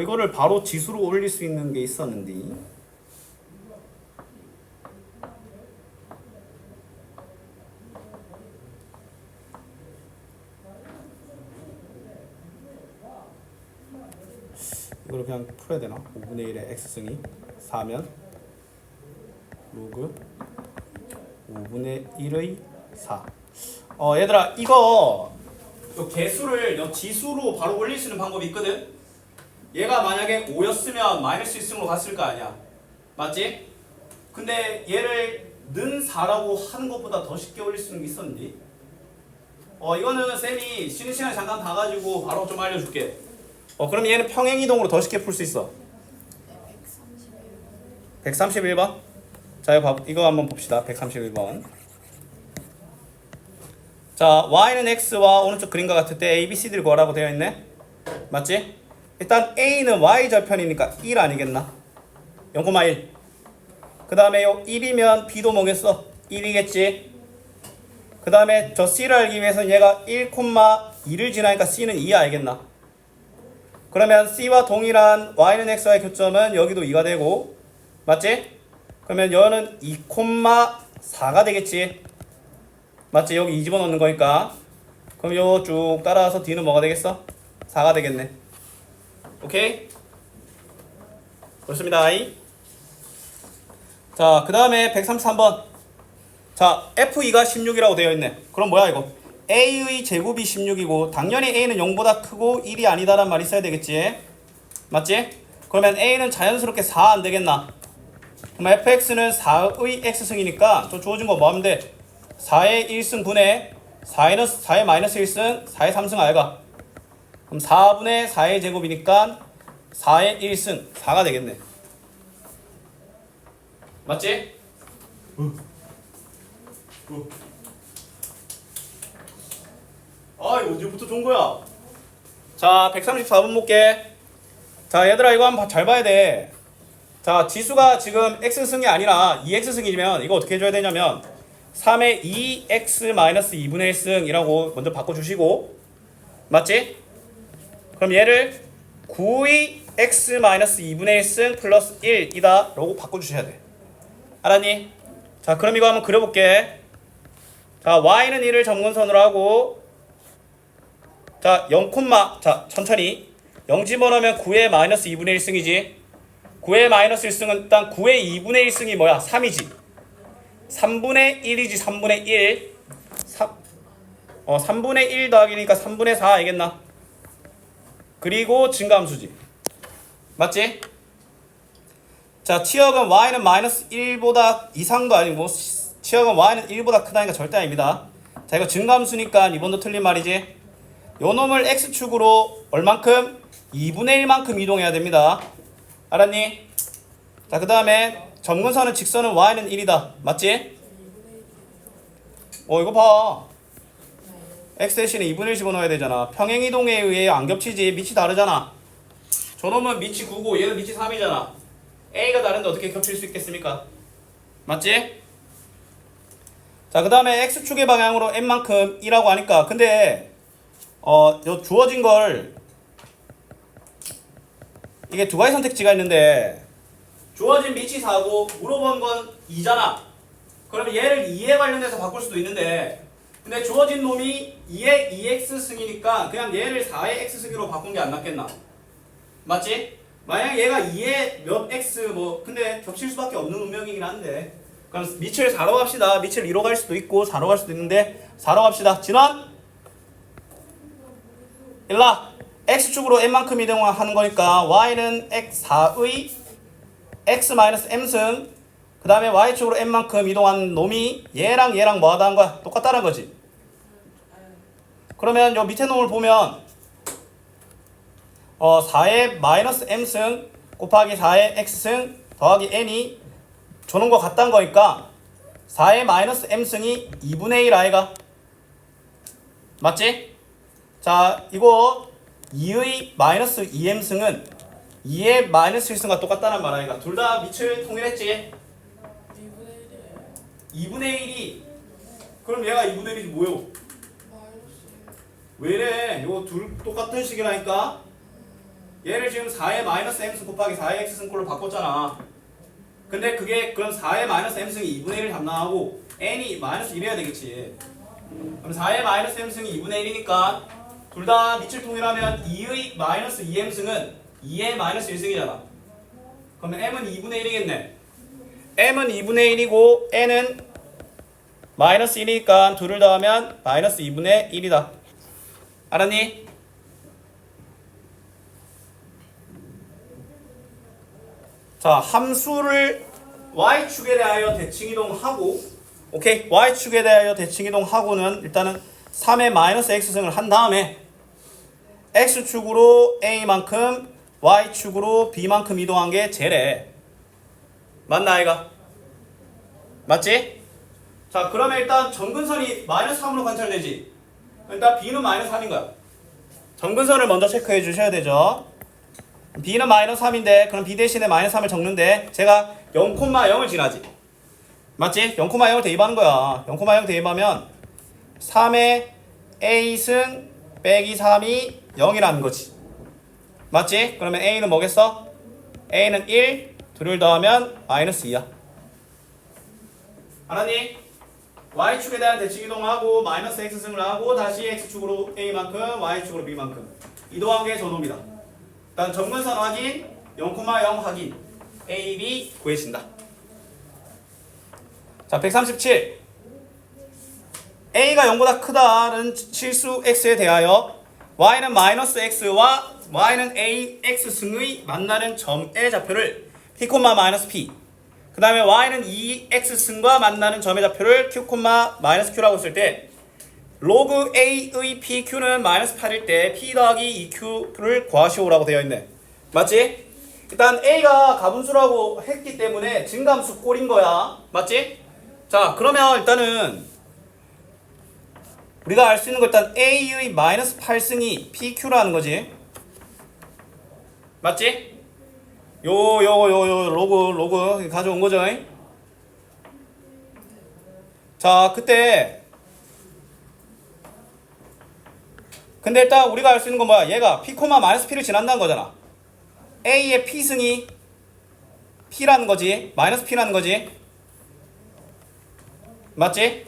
이거를 바로 지수로 올릴 수 있는 게 있었는데. 이거를 그냥 풀어야 되나? 5분의 1의 x승이 4면 로그 5분의 1의 4. 얘들아 이거 요 개수를 요 지수로 바로 올릴 수 있는 방법이 있거든. 얘가 만약에 5였으면 마이너스 1승으로 갔을 거 아니야. 맞지? 근데 얘를 는 4라고 하는 것보다 더 쉽게 올릴 수 있는 게 있었는데. 이거는 쌤이 쉬는 시간에 잠깐 봐가지고 바로 좀 알려줄게. 그럼 얘는 평행이동으로 더 쉽게 풀 수 있어. 131번. 자 이거 한번 봅시다. 131번. 자 y는 x와 오른쪽 그림과 같을 때 a, b, c, d를 구하라고 되어 있네. 맞지? 일단 a는 y절편이니까 1 아니겠나? 0,1. 그 다음에 요 1이면 b도 뭐겠어? 1이겠지. 그 다음에 저 c를 알기 위해서는 얘가 1,2를 지나니까 c는 2 알겠나? 그러면 c와 동일한 y는 x와의 교점은 여기도 2가 되고, 맞지? 그러면 여는 2,4가 되겠지. 맞지? 여기 2 집어넣는 거니까. 그럼 요 쭉 따라서 d는 뭐가 되겠어? 4가 되겠네. 오케이? 그렇습니다. 자, 그 다음에 133번. 자, F2가 16이라고 되어 있네. 그럼 뭐야 이거? A의 제곱이 16이고 당연히 A는 0보다 크고 1이 아니다란 말이 있어야 되겠지. 맞지? 그러면 A는 자연스럽게 4 안 되겠나? 그럼 fx는 4의 x승이니까 저 주어진 거 뭐 하면 돼? 4의 1승 분의 4의 마이너스 1승 4의 3승 아이가? 그럼 4분의 4의 제곱이니까 4의 1승 4가 되겠네. 맞지? 이거 언제부터 좋은 거야? 자 134번 볼게. 자 얘들아 이거 한번 잘 봐야 돼. 자 지수가 지금 x승이 아니라 2x승이면 이거 어떻게 해줘야 되냐면 3의 2x-2분의 1승이라고 먼저 바꿔주시고, 맞지? 그럼 얘를 9의 x-2분의 1승 플러스 1이다 라고 바꿔주셔야 돼. 알았니? 자 그럼 이거 한번 그려볼게. 자 y는 1을 점근선으로 하고, 자 0, 자 천천히 0 집어넣으면 9의 마이너스 2분의 1승이지. 9의 마이너스 1승은 일단 9의 2분의 1승이 뭐야? 3이지. 3분의 1이지. 3분의 1 3분의 1 더하기니까 3분의 4 알겠나? 그리고 증가함수지. 맞지? 자 치역은 y는 마이너스 1보다 이상도 아니고 치역은 y는 1보다 크다니까 절대 아닙니다. 자 이거 증가함수니까 이번도 틀린 말이지. 요 놈을 x축으로 얼만큼? 2분의 1만큼 이동해야 됩니다. 알았니? 자 그 다음에 점근선은 직선은 y는 1이다. 맞지? 이거 봐. x 대신에 2분의 1 집어넣어야 되잖아. 평행이동에 의해 안 겹치지. 밑이 다르잖아. 저놈은 밑이 9고 얘는 밑이 3이잖아. a가 다른데 어떻게 겹칠 수 있겠습니까? 맞지? 자, 그 다음에 x축의 방향으로 n만큼 2라고 하니까 근데 요 주어진 걸 이게 두 가지 선택지가 있는데 주어진 밑이 4고 물어본 건 2잖아. 그러면 얘를 2에 관련해서 바꿀 수도 있는데 근데 주어진 놈이 2의 2x승이니까 그냥 얘를 4의 x승으로 바꾼 게 안 낫겠나? 맞지? 만약 얘가 2의 몇 x 뭐 근데 겹칠 수밖에 없는 운명이긴 한데 그럼 밑을 4로 갑시다. 밑을 2로 갈 수도 있고 4로 갈 수도 있는데 4로 갑시다. 진원? 일라 x축으로 n만큼 이동하는 거니까 y는 x4의 x-m승 그 다음에 y축으로 n만큼 이동한 놈이 얘랑 얘랑 뭐 하다는 거야? 똑같다는 거지. 그러면 요 밑에 놈을 보면 4의 마이너스 m승 곱하기 4의 x승 더하기 n이 저놈과 같다는 거니까 4의 마이너스 m승이 2분의 1 아이가 맞지? 자 이거 2의 마이너스 2m승은 2의 마이너스 1승과 똑같다는 말 아이가 둘 다 밑을 통일했지? 2분의 1이 그럼 얘가 2분의 1이 뭐요? 왜래? 이거 둘 똑같은 식이라니까 얘를 지금 4의 마이너스 m승 곱하기 4의 x승 꼴로 바꿨잖아. 근데 그게 그럼 4의 마이너스 m승이 2분의 1을 담당하고 n이 마이너스 1해야 되겠지. 그럼 4의 마이너스 m승이 2분의 1이니까 둘 다 밑을 통일하면 2의 마이너스 2m승은 2의 마이너스 1승이잖아. 그러면 m은 2분의 1이겠네. m은 2분의 1이고 n은 마이너스 1이니까 둘을 더하면 마이너스 2분의 1이다. 알았니? 자, 함수를 y축에 대하여 대칭이동하고 오케이? y축에 대하여 대칭이동하고는 일단은 3의 마이너스 x승을 한 다음에 x축으로 a만큼 y축으로 b만큼 이동한 게 쟤래. 맞나 아이가? 맞지? 자 그러면 일단 점근선이 마이너스 3으로 관찰되지. 일단 b는 마이너스 3인 거야. 점근선을 먼저 체크해 주셔야 되죠. b는 마이너스 3인데 그럼 b 대신에 마이너스 3을 적는데 제가 0,0을 지나지. 맞지? 0,0을 대입하는 거야. 0,0 대입하면 3의 a승 빼기 3이 0이라는 거지. 맞지? 그러면 a는 뭐겠어? a는 1, 둘을 더하면 마이너스 2야. 알았니? y축에 대한 대칭 이동하고 마이너스 x승을 하고 다시 x축으로 a만큼 y축으로 b만큼 이동한 게 저놈이다. 일단 점근선 확인, 0,0 확인, a, b 구해진다. 자 137 a가 0보다 크다는 실수 x에 대하여 y는 마이너스 x와 y는 a, x승의 만나는 점의 좌표를 p, 마이너스 p 그 다음에 y는 2x승과 만나는 점의 좌표를 q, 마이너스 q라고 쓸 때 로그 a의 pq는 마이너스 8일 때 p 더하기 2q를 구하시오라고 되어 있네. 맞지? 일단 a가 가분수라고 했기 때문에 증감수 꼴인 거야. 맞지? 자 그러면 일단은 우리가 알 수 있는 거 일단 a의 마이너스 8승이 pq라는 거지. 맞지? 요 로그 가져온 거죠. 자 그때 근데 일단 우리가 알 수 있는 건 뭐야? 얘가 p, 마이너스 p를 지난다는 거잖아. a의 p승이 p라는 거지. 마이너스 p라는 거지. 맞지?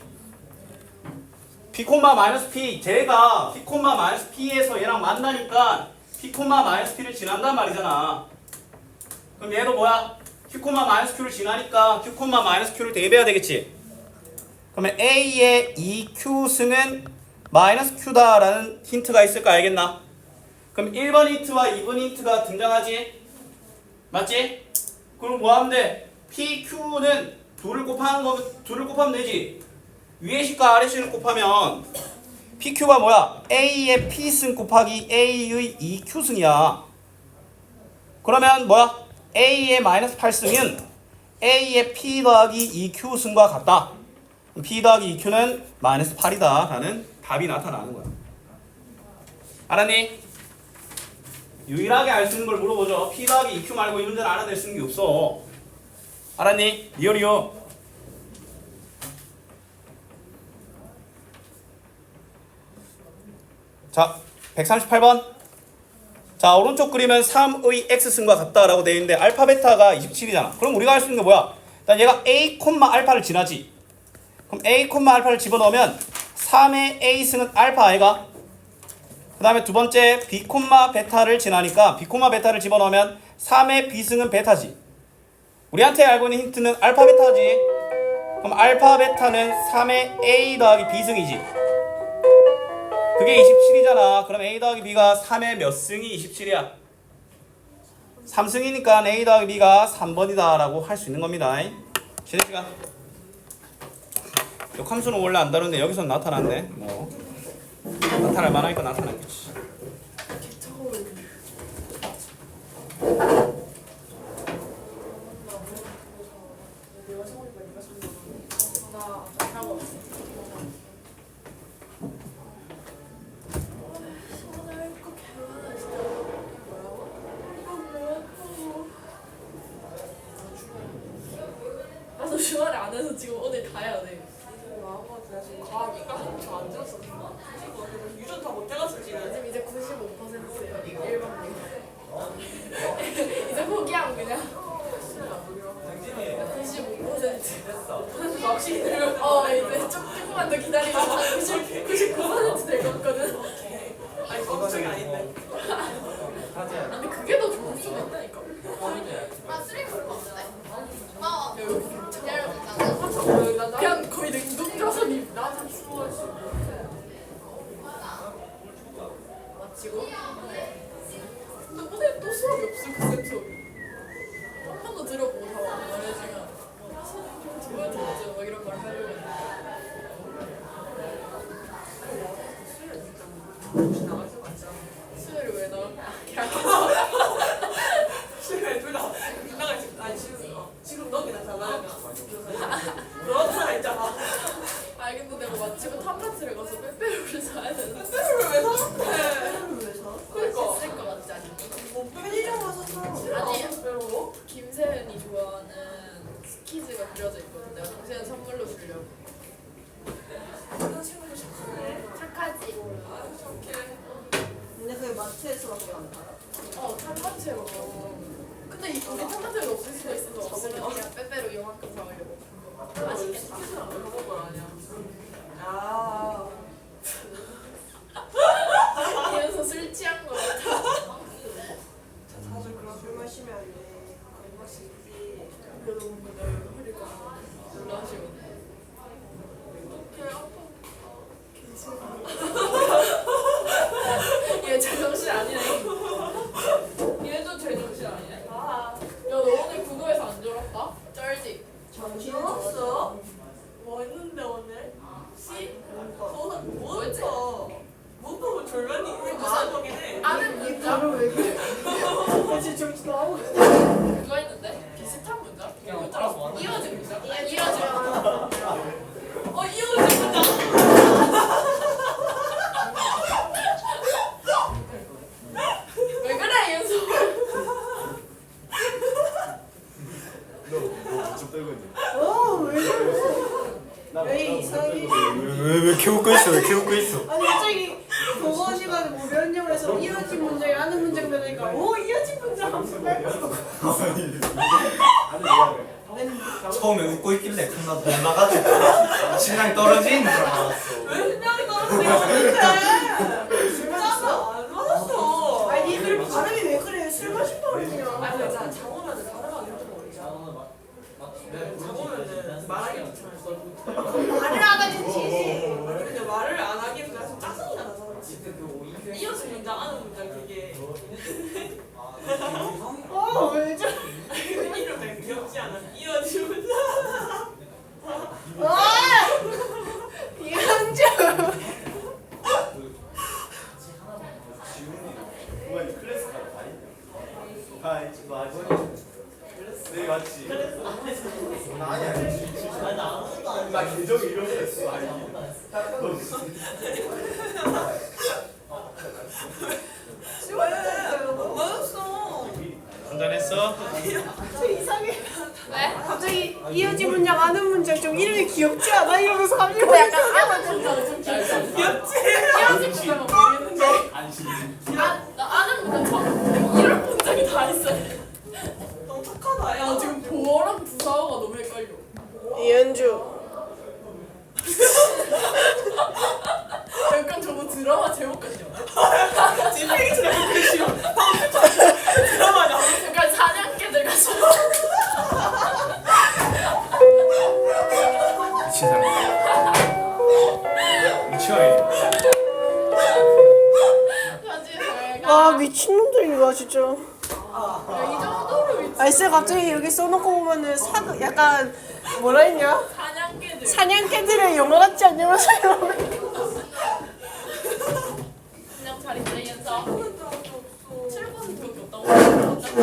p, 마이너스 p 쟤가 p, 마이너스 p에서 얘랑 만나니까 p, 마이너스 p를 지난단 말이잖아. 그럼 얘도 뭐야? q, 마이너스 q를 지나니까 q, 마이너스 q를 대입해야 되겠지. 그러면 a의 2q승은 마이너스 q다라는 힌트가 있을까 알겠나? 그럼 1번 힌트와 2번 힌트가 등장하지? 맞지? 그럼 뭐 하면 돼? pq는 둘을 곱하면 되지. 위의 식과 아래 식을 곱하면 pq가 뭐야? a의 p승 곱하기 a의 2q승이야. 그러면 뭐야? a의 마이너스 8승은 A의 P 더하기 EQ 승과 같다. 그럼 P 더하기 EQ는 마이너스 8이다 라는 답이 나타나는 거야. 알았니? 유일하게 알 수 있는 걸 물어보죠. P 더하기 EQ 말고 이 문제는 알아낼 수 있는 게 없어. 알았니? 리얼이요. 자, 138번. 자, 오른쪽 그림은 3의 x승과 같다라고 되어 있는데 알파 베타가 27이잖아. 그럼 우리가 할 수 있는 게 뭐야? 일단 얘가 a, 알파를 지나지. 그럼 a, 알파를 집어넣으면 3의 a승은 알파 아이가? 그 다음에 두 번째 b, 베타를 지나니까 b, 베타를 집어넣으면 3의 b승은 베타지. 우리한테 알고 있는 힌트는 알파 베타지. 그럼 알파 베타는 3의 a 더하기 b승이지. 그게 27이잖아. 그럼 a 더하기 b가 3의 몇 승이 27이야? 3승이니까 a 더하기 b가 3번이다 라고 할 수 있는 겁니다. 쉬는 시간. 역함수는 원래 안 다루는데 여기서 나타났네. 뭐 나타날 만하니까 나타났겠지. 나도 주말에 안 해서 지금 오늘 가야 돼. 마음가짐 지금 과학 이과 한안 들었어. 유전 다 못 해갔어 지금. 지금 이제 95%예요. 1번 이제 포기하고 그냥 95%. 확실히 들면 이제 조금만 더 기다리면 99%될 것 같거든. 아니 걱정이 아닌데. 근데 그게 더 좋을 수도 있다니까. 아, 쓰레기 별로 없는데? 그냥 거의 냉동자서 나한테 추워지. 마치고. 근데 오늘 또 수업이 없을 그 쌤 수업이. 한 번도 들어보고 다 말해주면 누가 들었죠? 막 이런 말 하려고 했는데. 수요일에 왜 나와? 계약해서. 수요일에 둘다 나가 지금 아니 지금 너기나 잘나가. 너 하나 있잖아. 근데 내가 마치고 탑마트를 가서 빼빼로를 사야 되는데. 빼빼로를 왜 사는데? 왜 사? 그러니까. 쓸 것 같지 않니? 뭐 편의점 가서 사. 아니. 빼빼로? 김세은이 좋아하는 스키즈가 그려져 있거든. 내가 김세은 선물로 주려고. 그런 친구도 착하네. 착하지? 아 착해. 근데 그게 마트에서밖에 안 팔아. 탑마트에 먹어. 근데 우리 탑마트에도 없을 수도 있어서 없으면 그냥 빼빼로 이만큼 사오려고. 맛있겠다. 스키즈랑 왜 먹은 거 아니야? 아. 이래서 술 취한 거 같아. 자주 그런 술 마시면 안 돼. 그런 맛이 있지. 그래도 뭔가 나 흐릴 거 같아. 놀라 하시거든. 얘 제정신 아니네. 얘도 제정신 아니네. 아. 야, 너 오늘 국어에서 안 졸았다? 쩔지? 정신 좋았어? 뭐 했는데 오늘? 시? 저는 뭐 했어? 못 보면 졸면이 많은 거긴 해. 아는 문장? 왜 그래? 사실 정신 나오고 그거 했는데? 비슷한 문장? 이어진 문장? 이어진 문장. 이어진 문장. 왜 그래, 윤수? 너좀 떨고 있네. 왜 저래? 왜 이상해? 왜 이렇게 웃고 있어? 왜 이렇게 웃고 있어? 아니 갑자기 국어 시간에 뭐 면접을 해서 이어진 문장이 아는 문장 되니까 이어진 문장 처음에 웃고 있길래 겁나 놀라가지고 심장이 떨어지는 줄 알았어. 왜 신경이 떨어지는데? 짜서 안 맞았어. 아니 니들 발음이 왜 그래? 술 마신 버릇이야. 아니 진짜 장어면은 발음하기 힘든 거리잖아. 장어면은 말하기 귀찮았어. 말을 안 하겠지. 근데 말을 안 하기는 좀 짜증이 나서 이어진 문장 아는 문장 그게 왜 저래? 이름 되게 귀엽지 않아? 이어진 문장. 이현주. 클래스 가라. 아, 맞아. 네 맞지. 나 아니야. 아니 나 아무것도 안 나 계정 이름 했어. 맞았어. 한잔했어? 저 이상해. 왜? 갑자기 이어진 문장 아는 문장 좀 이름이 귀엽지 않아? 이러면서 갑자기 뭐 약간 아는 문장 좀 귀엽지? 이어진 문장 막 모르겠는데. 나 아는 문장 처음 이런 문장이 다 있어. 너무 착하다. 야 지금 보어랑 부사어가 너무 헷갈려. 이현주. 약간 저거 드라마 제목 같냐? 지금 페이지를 그리시오. 드라마냐? 약간 사냥개들 같이. 미친 사람. 미쳐야 아 미친놈들이다 진짜. 이 정도로 미치. 아니 쌤 갑자기 여기 써놓고 보면은 약간 뭐라 했냐? 사냥개들. 사냥개들의 영화 같지 않냐면서 이러면. 그냥 잘 있네 연서. 7번밖에 없다고. 어차피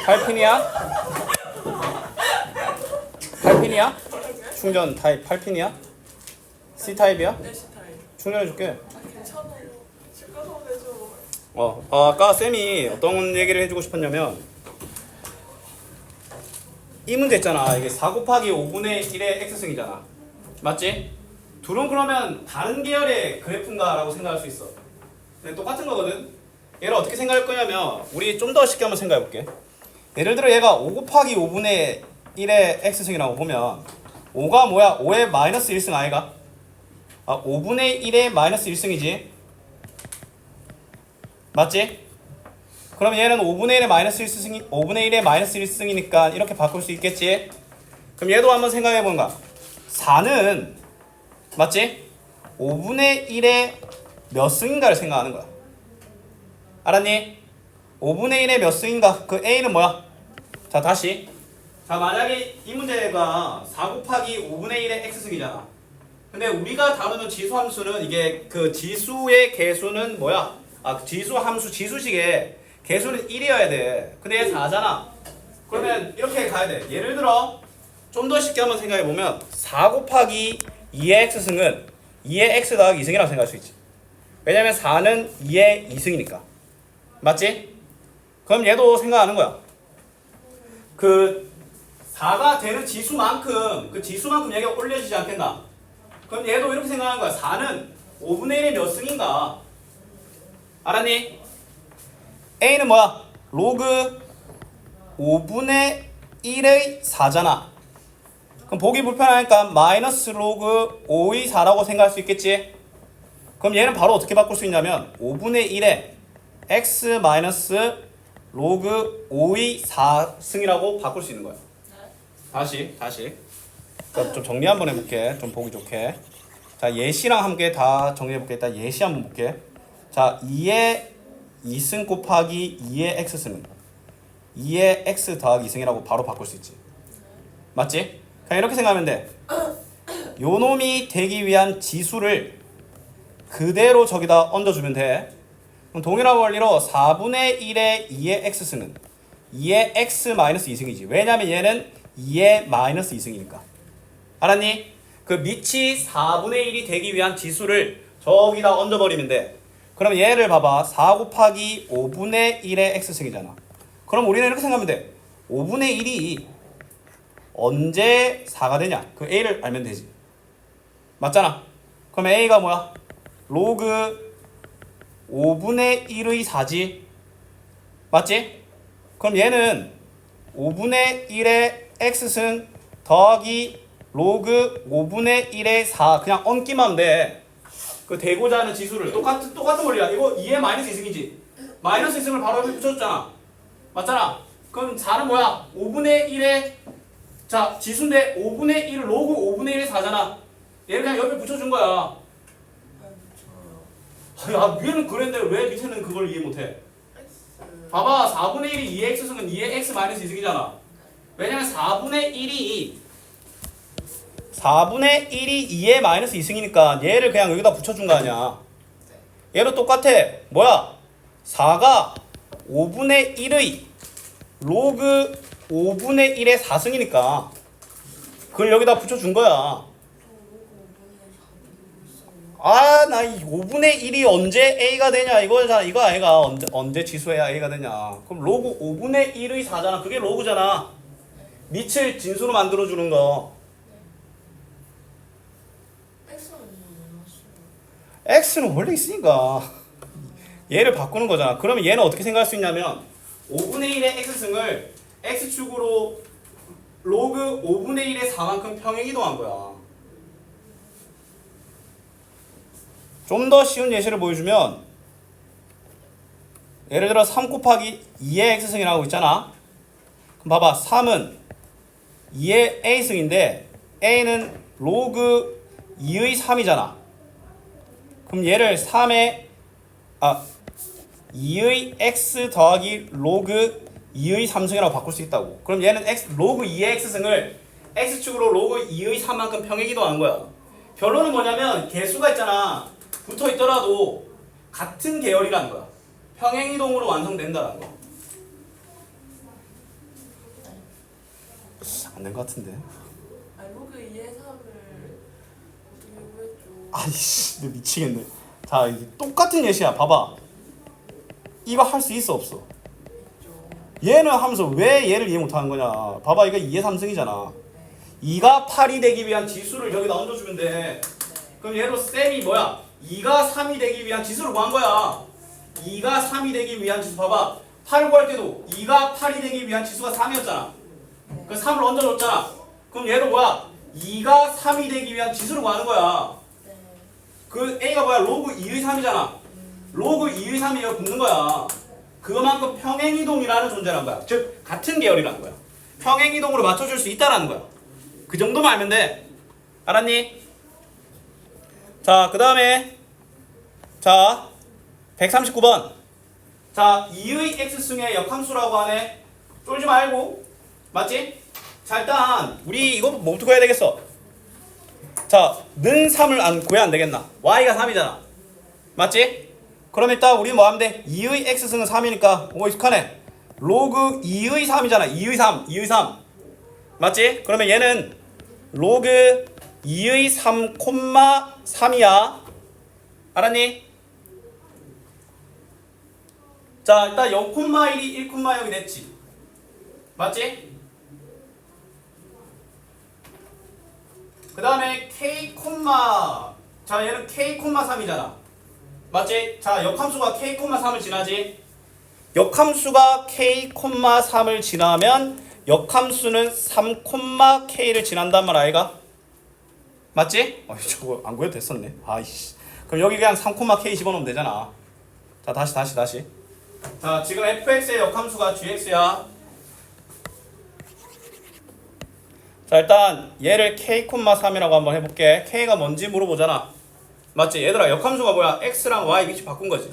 8핀이야? 8핀이야? 충전 타입 8핀이야? C타입이야? 내 스타일. 충전해줄게. 괜찮아. 집 가서 내줘. 아까 쌤이 어떤 얘기를 해주고 싶었냐면 이 문제 있잖아. 이게 4 곱하기 5분의 1의 x승이잖아. 맞지? 둘은 그러면 다른 계열의 그래프인가 라고 생각할 수 있어. 근데 똑같은 거거든. 얘를 어떻게 생각할 거냐면 우리 좀 더 쉽게 한번 생각해 볼게. 예를 들어 얘가 5 곱하기 5분의 1의 x승이라고 보면 5가 뭐야? 5의 마이너스 1승 아이가? 5분의 1의 마이너스 1승이지. 맞지? 그럼 얘는 5분의 1의 마이너스 1승이 5분의 1의 마이너스 1승이니까 이렇게 바꿀 수 있겠지? 그럼 얘도 한번 생각해 보는가? 4는 맞지? 5분의 1의 몇 승인가를 생각하는 거야. 알았니? 5분의 1의 몇 승인가? 그 A는 뭐야? 자 다시. 자 만약에 이 문제가 4 곱하기 5분의 1의 x승이잖아. 근데 우리가 다루는 지수 함수는 이게 그 지수의 개수는 뭐야? 지수 함수 지수식의 개수는 1이어야 돼. 근데 얘 4잖아. 그러면 이렇게 가야 돼. 예를 들어 좀 더 쉽게 한번 생각해 보면 4 곱하기 2의 x승은 2의 x 더하기 2승이라고 생각할 수 있지. 왜냐면 4는 2의 2승이니까. 맞지? 그럼 얘도 생각하는 거야. 그 4가 되는 지수만큼 그 지수만큼 얘가 올려지지 않겠나? 그럼 얘도 이렇게 생각하는 거야. 4는 5분의 1의 몇 승인가? 알았니? A는 뭐야? 로그 5분의 1의 4잖아. 그럼 보기 불편하니까 마이너스 로그 5의 4라고 생각할 수 있겠지? 그럼 얘는 바로 어떻게 바꿀 수 있냐면 5분의 1에 x 마이너스 로그 5의 4승이라고 바꿀 수 있는 거야. 다시. 자, 좀 정리 한번 해볼게. 좀 보기 좋게. 자, 예시랑 함께 다 정리해볼게. 일단 예시 한번 볼게. 자, 2의 2승 곱하기 2의 x승은 2의 x 더하기 2승이라고 바로 바꿀 수 있지. 맞지? 그냥 이렇게 생각하면 돼. 요 놈이 되기 위한 지수를 그대로 저기다 얹어주면 돼. 그럼 동일한 원리로 4분의 1의 2의 x승은 2의 x 마이너스 2승이지. 왜냐면 얘는 2의 마이너스 2승이니까. 알았니? 그 밑이 4분의 1이 되기 위한 지수를 저기다 얹어버리면 돼. 그럼 얘를 봐봐. 4 곱하기 5분의 1의 x승이잖아. 그럼 우리는 이렇게 생각하면 돼. 5분의 1이 언제 4가 되냐? 그 a를 알면 되지. 맞잖아. 그럼 a가 뭐야? 로그 5분의 1의 4지. 맞지? 그럼 얘는 5분의 1의 x승 더하기 로그 5분의 1의 4 그냥 얹기만 하면 돼. 그 되고자 하는 지수를 똑같은 원리야. 이거 2의 마이너스 2승이지. 마이너스 2승을 바로 옆에 붙여줬잖아. 맞잖아. 그럼 4는 뭐야? 5분의 1의 자 지수인데 5분의 1 로그 5분의 1의 4잖아. 얘를 그냥 옆에 붙여준 거야. 야 위에는 그랬는데 왜 밑에는 그걸 이해 못해? 봐봐 4분의 1이 2의 x승은 2의 x 마이너스 2승이잖아. 왜냐면 4분의 1이 2의 마이너스 2승이니까 얘를 그냥 여기다 붙여준 거 아니야. 얘도 똑같아. 뭐야? 4가 5분의 1의 로그 5분의 1의 4승이니까 그걸 여기다 붙여준 거야. 아, 나 이 5분의 1이 언제 A가 되냐 이거잖아. 이거 아이가 언제 지수해야 A가 되냐. 그럼 로그 5분의 1의 4잖아. 그게 로그잖아. 밑을 진수로 만들어주는 거. X는 원래 있으니까 얘를 바꾸는 거잖아. 그러면 얘는 어떻게 생각할 수 있냐면 5분의 1의 X승을 X축으로 로그 5분의 1의 4만큼 평행 이동한 거야. 좀 더 쉬운 예시를 보여주면 예를 들어 3 곱하기 2의 X승이라고 있잖아. 그럼 봐봐. 3은 2의 A승인데 A는 로그 2의 3이잖아. 그럼 얘를 2의 X 더하기 로그 2의 3승이라고 바꿀 수 있다고. 그럼 얘는 로그 2의 X승을 X축으로 로그 2의 3만큼 평행 이동한 거야. 결론은 뭐냐면 개수가 있잖아. 붙어 있더라도 같은 계열이라는 거야. 평행 이동으로 완성된다는 거. 안 된 것 같은데. 로그 2의 3을 어떻게 구했죠? 아이씨, 너 미치겠네. 자, 이게 똑같은 예시야. 봐봐. 이거 할 수 있어 없어? 얘는 하면서 왜 얘를 이해 못하는 거냐. 봐봐, 이거 2의 3승이잖아. 2가 8이 되기 위한 지수를 여기다 얹어주면 돼. 그럼 얘로 쌤이 뭐야? 2가 3이 되기 위한 지수를 구한 거야. 2가 3이 되기 위한 지수 봐봐. 8 구할 때도 2가 8이 되기 위한 지수가 3이었잖아. 그 3을 얹어줬잖아. 그럼 얘도 뭐야? 2가 3이 되기 위한 지수를 구하는 거야. 그 A가 뭐야? 로그 2의 3이잖아. 로그 2의 3이 여기 붙는 거야. 그만큼 평행이동이라는 존재란 거야. 즉 같은 계열이라는 거야. 평행이동으로 맞춰줄 수 있다라는 거야. 그 정도만 알면 돼. 알았니? 자, 그 다음에 자 139번. 자, 2의 X승의 역함수라고 하네. 쫄지 말고. 맞지? 자, 일단 우리 이거 뭐부터 구해야 되겠어? 자, 는 3을 안 구해야 안 되겠나? Y가 3이잖아. 맞지? 그럼 일단 우리 뭐 하면 돼? 2의 X승은 3이니까 뭐 익숙하네. 로그 2의 3이잖아. 2의 3, 2의 3. 맞지? 그러면 얘는 로그 2의 3, 3이야. 알았니? 자, 일단 0,1이 1,0이 됐지. 맞지? 그 다음에 K, 자, 얘는 K, 3이잖아. 맞지? 자, 역함수가 K, 3을 지나지. 역함수가 K, 3을 지나면 역함수는 3, K를 지난단 말 아이가? 맞지? 저거 안 구해도 됐었네. 아이씨. 그럼 여기 그냥 3, K 집어넣으면 되잖아. 자, 다시. 자, 지금 fx의 역함수가 gx야. 자, 일단 얘를 k, 3이라고 한번 해볼게. k가 뭔지 물어보잖아. 맞지? 얘들아, 역함수가 뭐야? x랑 y 위치 바꾼 거지.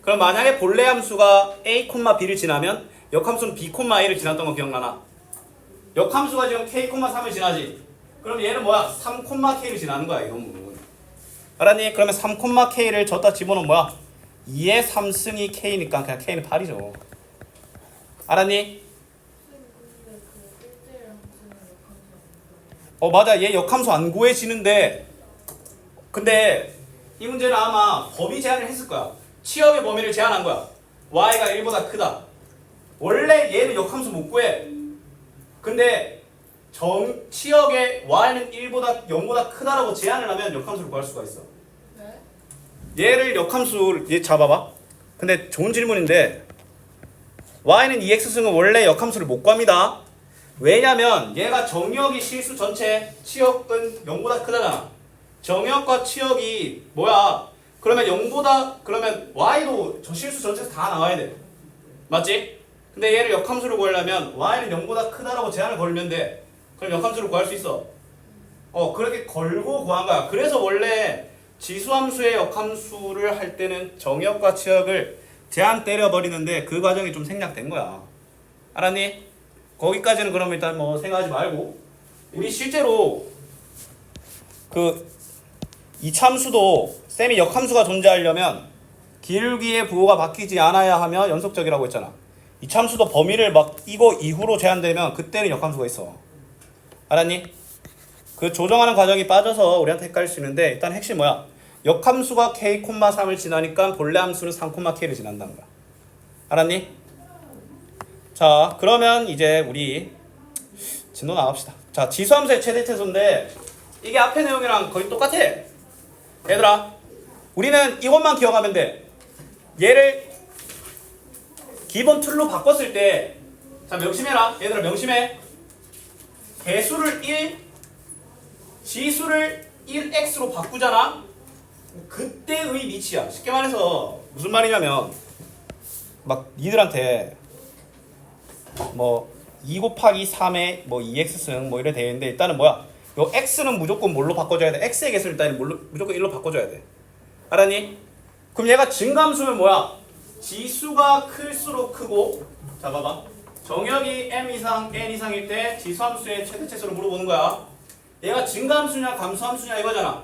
그럼 만약에 본래 함수가 a, b를 지나면 역함수는 b, a를 지났던 거 기억나나? 역함수가 지금 k, 3을 지나지. 그럼 얘는 뭐야? 3, k를 지나는 거야, 이놈은. 알았니? 그러면 3, k를 줬다 집어넣으면 뭐야? 2의 3승이 k니까 그냥 k는 8이죠. 알았니? 맞아. 얘 역함수 안 구해지는데, 근데 이 문제는 아마 범위 제한을 했을 거야. 치역의 범위를 제한한 거야. y가 1보다 크다. 원래 얘는 역함수 못 구해. 근데 치역의 y는 0보다 크다라고 제한을 하면 역함수를 구할 수가 있어. 얘를 역함수 얘 잡아봐. 근데 좋은 질문인데 y는 2x승은 원래 역함수를 못 구합니다. 왜냐면 얘가 정역이 실수 전체 치역은 0보다 크다잖아. 정역과 치역이 뭐야? 그러면 y도 저 실수 전체에서 다 나와야 돼. 맞지? 근데 얘를 역함수를 구하려면 y는 0보다 크다라고 제한을 걸면 돼. 그럼 역함수를 구할 수 있어. 그렇게 걸고 구한 거야. 그래서 원래 지수함수의 역함수를 할 때는 정역과 치역을 제한 때려버리는데 그 과정이 좀 생략된 거야. 알았니? 거기까지는 그럼 일단 뭐 생각하지 말고, 우리 실제로 그 이참수도 쌤이 역함수가 존재하려면 길기의 부호가 바뀌지 않아야 하며 연속적이라고 했잖아. 이참수도 범위를 막 이거 이후로 제한되면 그때는 역함수가 있어. 알았니? 그 조정하는 과정이 빠져서 우리한테 헷갈릴 수 있는데 일단 핵심 뭐야? 역함수가 k, 3을 지나니까 본래 함수는 3, k를 지난다는 거야. 알았니? 자, 그러면 이제 우리 진도 나갑시다. 자, 지수함수의 최대체수인데 이게 앞에 내용이랑 거의 똑같아. 얘들아, 우리는 이것만 기억하면 돼. 얘를 기본 툴로 바꿨을 때, 자, 명심해라. 얘들아, 명심해. 개수를 1, 지수를 1x로 바꾸잖아. 그때의 미치야. 쉽게 말해서 무슨 말이냐면 막 니들한테 뭐 2 곱하기 3에 뭐 2x승 뭐 이래 되는데 일단은 뭐야? 요 x는 무조건 뭘로 바꿔줘야 돼? x의 개수를 일단 무조건 1로 바꿔줘야 돼. 알았니? 그럼 얘가 증가함수면 뭐야? 지수가 클수록 크고, 자 봐봐, 정역이 m 이상 n 이상일 때 지수함수의 최대체수를 물어보는 거야. 얘가 증가함수냐 감소함수냐 이거잖아.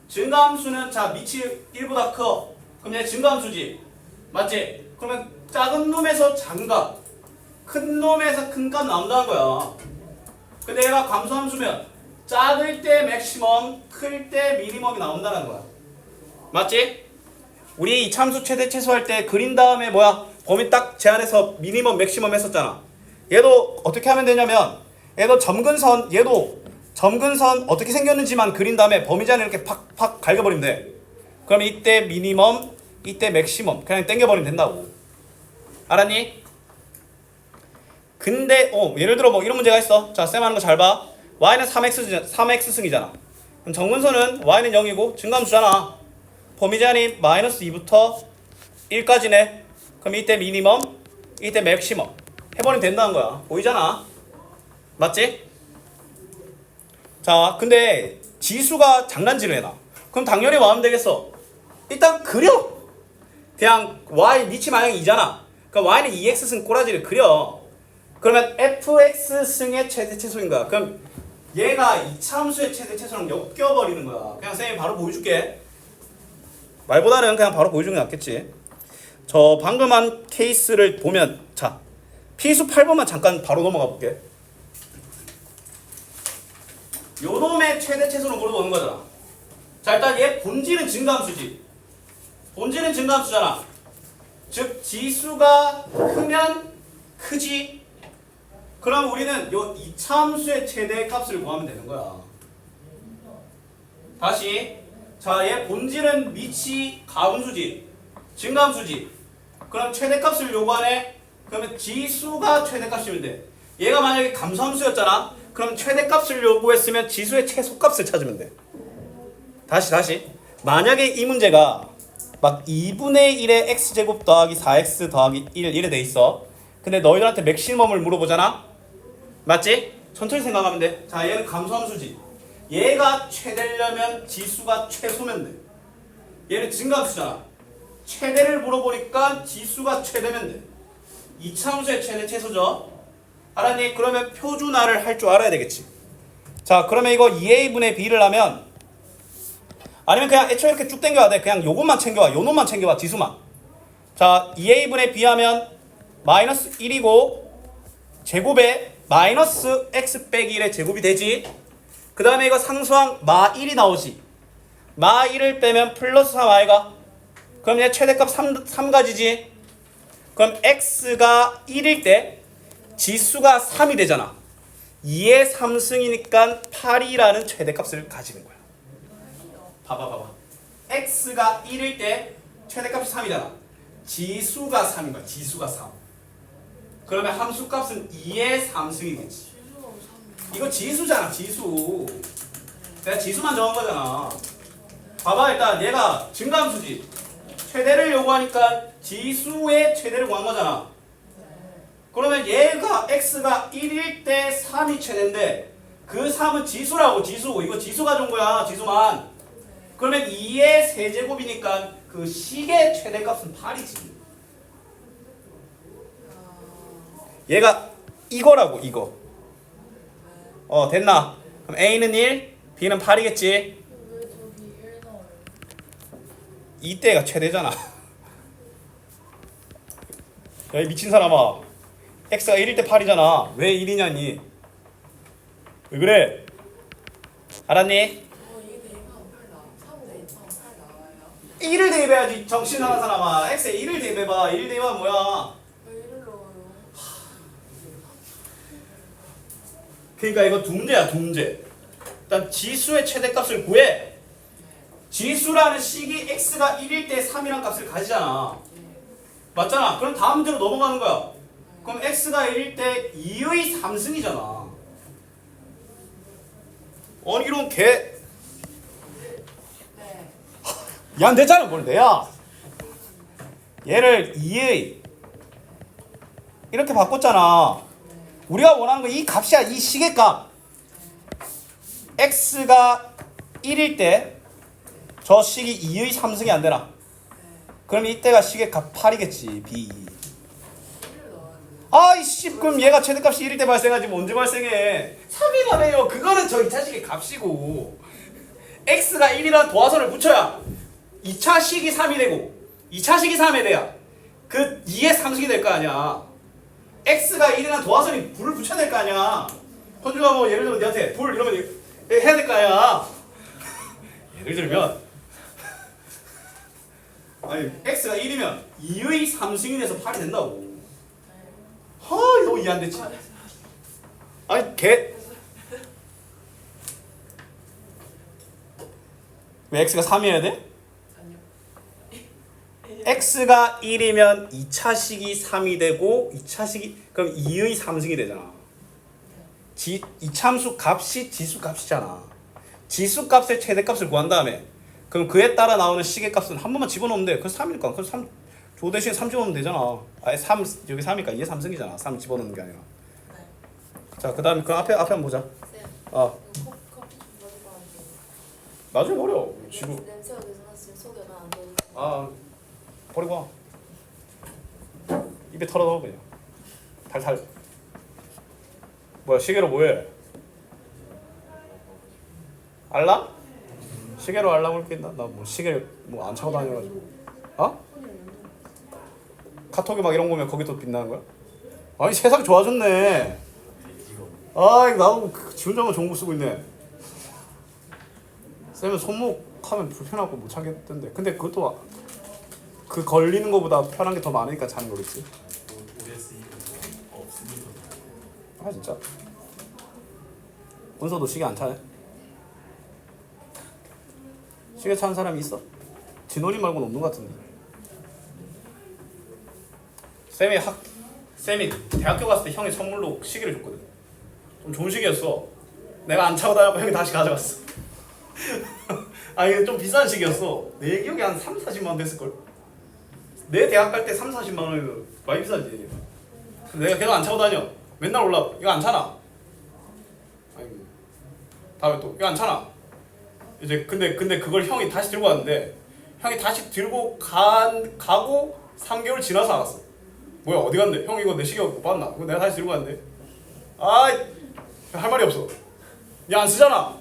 증가함수는 자 밑이 1보다 커. 그럼 얘 증가함수지, 맞지? 그러면 작은 놈에서 장값, 큰 놈에서 큰 값 나온다는 거야. 근데 얘가 감소함수면 작을 때 맥시멈, 클 때 미니멈이 나온다는 거야. 맞지? 우리 이참수 최대 최소할 때 그린 다음에 뭐야? 범위 딱 제한해서 미니멈, 맥시멈 했었잖아. 얘도 어떻게 하면 되냐면 얘도 점근선, 얘도 점근선 어떻게 생겼는지만 그린 다음에 범위 제한을 이렇게 팍팍 갈겨버리면 돼. 그럼 이때 미니멈, 이때 맥시멈 그냥 땡겨버리면 된다고. 알았니? 근데 예를 들어 뭐 이런 문제가 있어. 자, 쌤 하는 거 잘 봐. y는 3x승이잖아. 그럼 정근선은 y는 0이고 증가함수잖아. 범위 제한이 마이너스 2부터 1까지네. 그럼 이때 미니멈, 이때 맥시멈 해버리면 된다는 거야. 보이잖아. 맞지? 자, 근데 지수가 장난질을 해놔. 그럼 당연히 뭐 하면 되겠어? 일단 그려. 그냥 y 니치 마형이 2잖아. 그럼 y는 2x승 꼬라지를 그려. 그러면 fx승의 최대체수인 거야. 그럼 얘가 이차함수의 최대체수랑 엮여버리는 거야. 그냥 쌤이 바로 보여줄게. 말보다는 그냥 바로 보여주는 게 낫겠지. 저 방금 한 케이스를 보면, 자, 피수 8번만 잠깐 바로 넘어가 볼게. 요 놈의 최대체수로 물어보는 거잖아. 자, 일단 얘 본질은 증가함수지. 본질은 증가함수잖아. 즉 지수가 크면 크지. 그럼 우리는 요 이차함수의 최대값을 구하면 되는 거야. 다시, 자, 얘 본질은 미치 가함수지, 증가함수지. 그럼 최대값을 요구하네. 그러면 지수가 최대값이면 돼. 얘가 만약에 감소함수였잖아. 그럼 최대값을 요구했으면 지수의 최소값을 찾으면 돼. 다시. 만약에 이 문제가 막 2분의 1의 x제곱 더하기 4x 더하기 1 이래 돼 있어. 근데 너희들한테 맥시멈을 물어보잖아. 맞지? 천천히 생각하면 돼. 자, 얘는 감소함수지. 얘가 최대려면 지수가 최소면 돼. 얘는 증가함수잖아. 최대를 물어보니까 지수가 최대면 돼. 이차함수의 최대 최소죠. 알았니? 그러면 표준화를 할 줄 알아야 되겠지. 자, 그러면 이거 2a분의 b를 하면, 아니면 그냥 애초에 이렇게 쭉 당겨야 돼. 그냥 요것만 챙겨와. 요 놈만 챙겨와. 지수만. 자, 2a분의 b 하면 마이너스 1이고 제곱에 마이너스 x 빼기 1의 제곱이 되지. 그 다음에 이거 상수항 마 1이 나오지. 마 1을 빼면 플러스 3i가. 그럼 얘 최대값 3가지지. 그럼 x가 1일 때 지수가 3이 되잖아. 2의 3승이니까 8이라는 최대값을 가지는 거야. 봐봐. x가 1일 때 최대값이 3이잖아. 지수가 3인 거야. 지수가 3. 그러면 함수값은 2의 3승이겠지. 이거 지수잖아. 지수. 내가 지수만 정한 거잖아. 봐봐, 일단 얘가 증가함수지. 최대를 요구하니까 지수의 최대를 구한 거잖아. 그러면 얘가 x가 1일 때 3이 최대인데 그 3은 지수라고. 지수. 이거 지수 가져온 거야. 지수만. 그러면 2의 세제곱이니까 그 식의 최대값은 8이지. 얘가 이거라고. 이거. 됐나? 그럼 a는 1, b는 8이겠지. 왜 저기 1 나와요? 이때가 최대잖아. 야, 이 미친 사람아. x가 1일 때 8이잖아. 왜 1이냐니? 왜 그래? 알았니? 이게 대입하면 8 나와. 3 대입하면 8 나와요. 1을 대입해야지 정신 나간 사람아. x에 1을 대입해봐. 1 대입하면 뭐야? 왜 1을 넣어요? 그러니까 이거 두 문제야, 두 문제. 일단 지수의 최대값을 구해. 지수라는 식이 x가 1일 때 3이란 값을 가지잖아. 맞잖아. 그럼 다음 문제로 넘어가는 거야. 그럼 x가 1일 때 2의 3승이잖아. 아니 이런 개. 네. 야, 안 되잖아. 뭘 내야. 얘를 2의 이렇게 바꿨잖아. 우리가 원하는 건 이 값이야. 이 식의 값. x가 1일 때 저 식이 2의 3승이 안 되나? 그럼 이때가 식의 값 8이겠지. b. 1을 넣어야 돼. 아이씨, 그럼 얘가 최대값이 1일 때 발생하지 뭐 언제 발생해? 3이라며요. 그거는 저 2차 식의 값이고 x가 1이란 도화선을 붙여야 2차 식이 3이 되고 2차 식이 3이 돼야 그 2의 3승이 될 거 아니야. x가 1이란 도화선이 불을 붙여야 될 거 아니야. 현주가 뭐 예를 들면 내한테 불 이러면 해야 될 거 아니야. 예를 들면 아니 x가 1이면 2의 3승이 돼서 8이 된다고. 너무 이해 안 됐지? 아니 개. 왜 x가 3이어야 돼? 아니요. x가 1이면 2차식이 3이 되고 2차식이 그럼 2의 3승이 되잖아. 이참수 값이 지수 값이잖아. 지수 값의 최대값을 구한 다음에 그럼 그에 따라 나오는 식의 값은 한 번만 집어넣으면 돼. 그래서 3이니까. 그래서 3, 조 대신에 3 집어넣으면 되잖아. 아니 3 여기 3이니까 2의 3승이잖아. 3 집어넣는 게 아니라. 네. 자, 그다음에 그 앞에 한번 보자. 쌤, 아, 이거 커피 좀 가지고 와주세요. 나중에 버려. 지금 냄새가 계속 났으면 속에 나안 돼. 버리고 와. 입에 털어 넣어 그냥. 달달. 뭐야, 시계로 뭐해? 알람? 시계로 알람을 낀다? 나 뭐 시계를 뭐 안 차고 다녀가지고. 카톡에 막 이런 거면 거기 또 빛나는 거야? 아니 세상 좋아졌네. 나도 지 혼자만 좋은 거 쓰고 있네. 쌤은 손목하면 불편하고 못 참겠던데. 근데 그것도 그 걸리는 거보다 편한 게 더 많으니까 자는 거겠지. 진짜. 은서도 시계 안 차네? 시계 차는 사람이 있어? 진원이 말고는 없는 것 같은데. 쌤이 대학교 갔을 때 형이 선물로 시계를 줬거든. 좀 좋은 시계였어. 내가 안 차고 다녀고 형이 다시 가져갔어. 이게 좀 비싼 시계였어. 내 기억에 한 3, 40만 원 됐을걸. 내 대학 갈 때 3, 40만 원이면 많이 비싸지. 내가 계속 안 차고 다녀. 맨날 올라. 이거 안 차나? 다음에 또 이거 안 차나? 이제 근데 그걸 형이 다시 들고 왔는데 형이 다시 들고 가고 3개월 지나서 알았어. 뭐야, 어디 갔네? 형 이거 내 시계 못 봤나? 이거 내가 다시 들고 왔는데. 할 말이 없어. 야, 안 쓰잖아.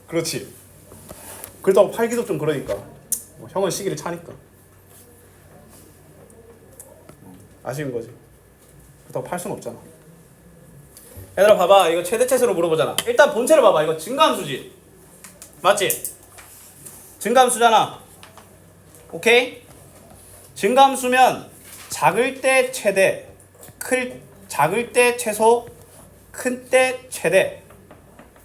그렇지. 그렇다고 팔기도 좀 그러니까. 형은 시계를 차니까. 아쉬운 거지. 그렇다고 팔 수는 없잖아. 얘들아 봐봐. 이거 최대체수로 물어보잖아. 일단 본체를 봐봐. 이거 증가함수지. 맞지? 증가함수잖아. 오케이? 증가함수면 작을 때 최대, 작을 때 최소, 큰 때 최대.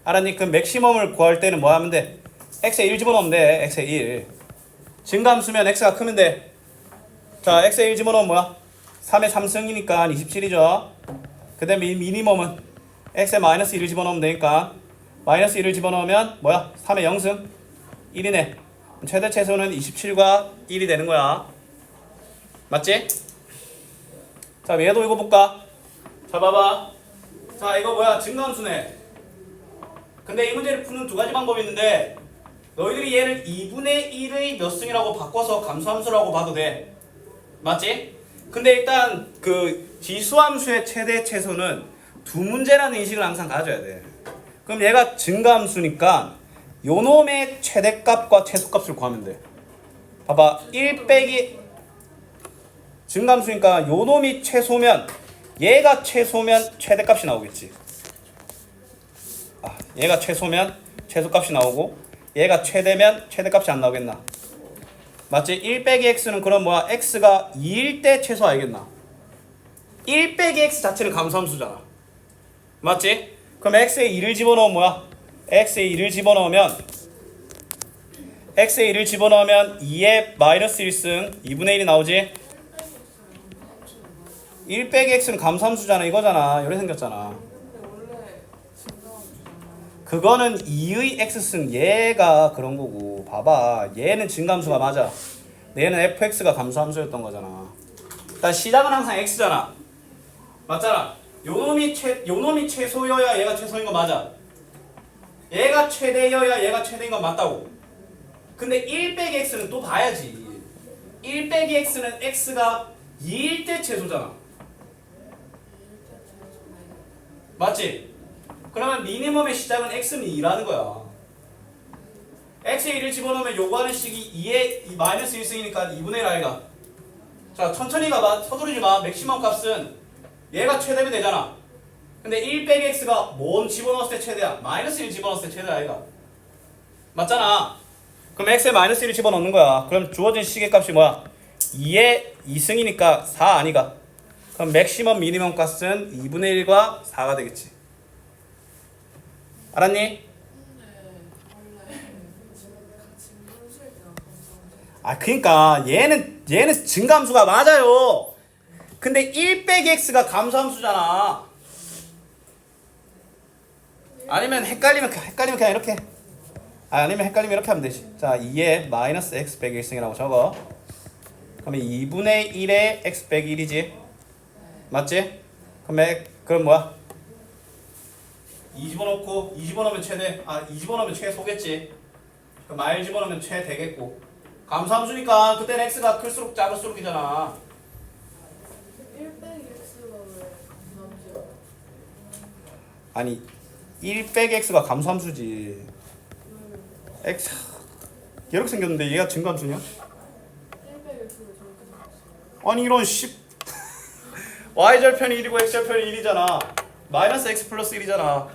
알았니? 그럼 맥시멈을 구할 때는 뭐 하면 돼? x에 1 집어넣으면 돼. x에 1. 증가함수면 x가 크면 돼. 자, x에 1 집어넣으면 뭐야? 3의 3승이니까 27이죠. 그 다음에 미니멈은 x에 마이너스 1을 집어넣으면 되니까 마이너스 1을 집어넣으면 뭐야? 3의 0승 1이네. 최대 최소는 27과 1이 되는 거야. 맞지? 자, 얘도 이거 볼까? 자, 봐봐. 자, 이거 뭐야? 증가함수네. 근데 이 문제를 푸는 두 가지 방법이 있는데 너희들이 얘를 2분의 1의 몇 승이라고 바꿔서 감소함수라고 봐도 돼. 맞지? 근데 일단 그 지수함수의 최대 최소는 두 문제라는 인식을 항상 가져야 돼. 그럼 얘가 증가함수니까 요놈의 최대값과 최소값을 구하면 돼. 봐봐. 1 빼기 증감수니까 요 놈이 최소면 얘가 최소면 최대값이 나오겠지. 얘가 최소면 최소값이 나오고 얘가 최대면 최대값이 안 나오겠나? 맞지? 1 빼기 x는 그럼 뭐야? x가 2일 때 최소 알겠나? 1 빼기 x 자체는 감소함수잖아. 맞지? 그럼 x에 2를 집어넣으면 뭐야? x에 2를 집어넣으면 2에 마이너스 1승 2분의 1이 나오지? 1 빼기 x는 감소함수잖아 이거잖아. 이렇게 생겼잖아. 근데 원래 증가함수잖아요. 그거는 2의 x승 얘가 그런 거고 봐봐 얘는 증감수가 맞아. 얘는 fx가 감소함수였던 거잖아. 일단 시작은 항상 x잖아. 맞잖아. 요놈이 최소여야 얘가 최소인 거 맞아. 얘가 최대여야 얘가 최대인 건 맞다고. 근데 1 빼기 x는 또 봐야지. 1 빼기 x는 x가 2일 때 최소잖아. 맞지? 그러면 미니멈의 시작은 x는 2라는 거야. x에 1을 집어넣으면 요구하는 식이 2에 마이너스 1승이니까 2분의 1 아이가. 자 천천히 가봐. 서두르지 마. 맥시멈 값은 얘가 최대면 되잖아. 근데 1 빼기 x가 뭔 집어넣었을 때 최대야? 마이너스 1 집어넣었을 때 최대 아이가. 맞잖아. 그럼 x에 마이너스 1을 집어넣는 거야. 그럼 주어진 식의 값이 뭐야? 2에 2승이니까 4 아니가. 그럼 맥시멈 미니멈 값은 2분의 1과 4가 되겠지. 알았니? 근데 원래 증분수일 때랑 감소함수. 그러니까 얘는 증감수가 맞아요. 근데 1 빼기 x가 감소함수잖아. 아니면 헷갈리면 그냥 이렇게. 아니면 헷갈리면 이렇게 하면 되지. 자 2에 마이너스 x 빼기 1승이라고 적어. 그러면 2분의 1에 x 빼기 1이지. 맞지? 그럼 뭐야? 2 집어넣고 2 집어넣으면 최대. 2 집어넣으면 최소겠지. 그럼 마일 집어넣으면 최대겠고. 감소함수니까 그때는 x가 클수록 작을수록이잖아. 1 빼기 x가 왜 감소함수야? 아니 1 빼기 x가 감소함수지. x 이렇게 생겼는데 얘가 증감수냐? 1 빼기 x가 저렇게 생겼어. 아니 이런 y절편이 1이고 x절편이 1이잖아. 마이너스 x 플러스 1이잖아.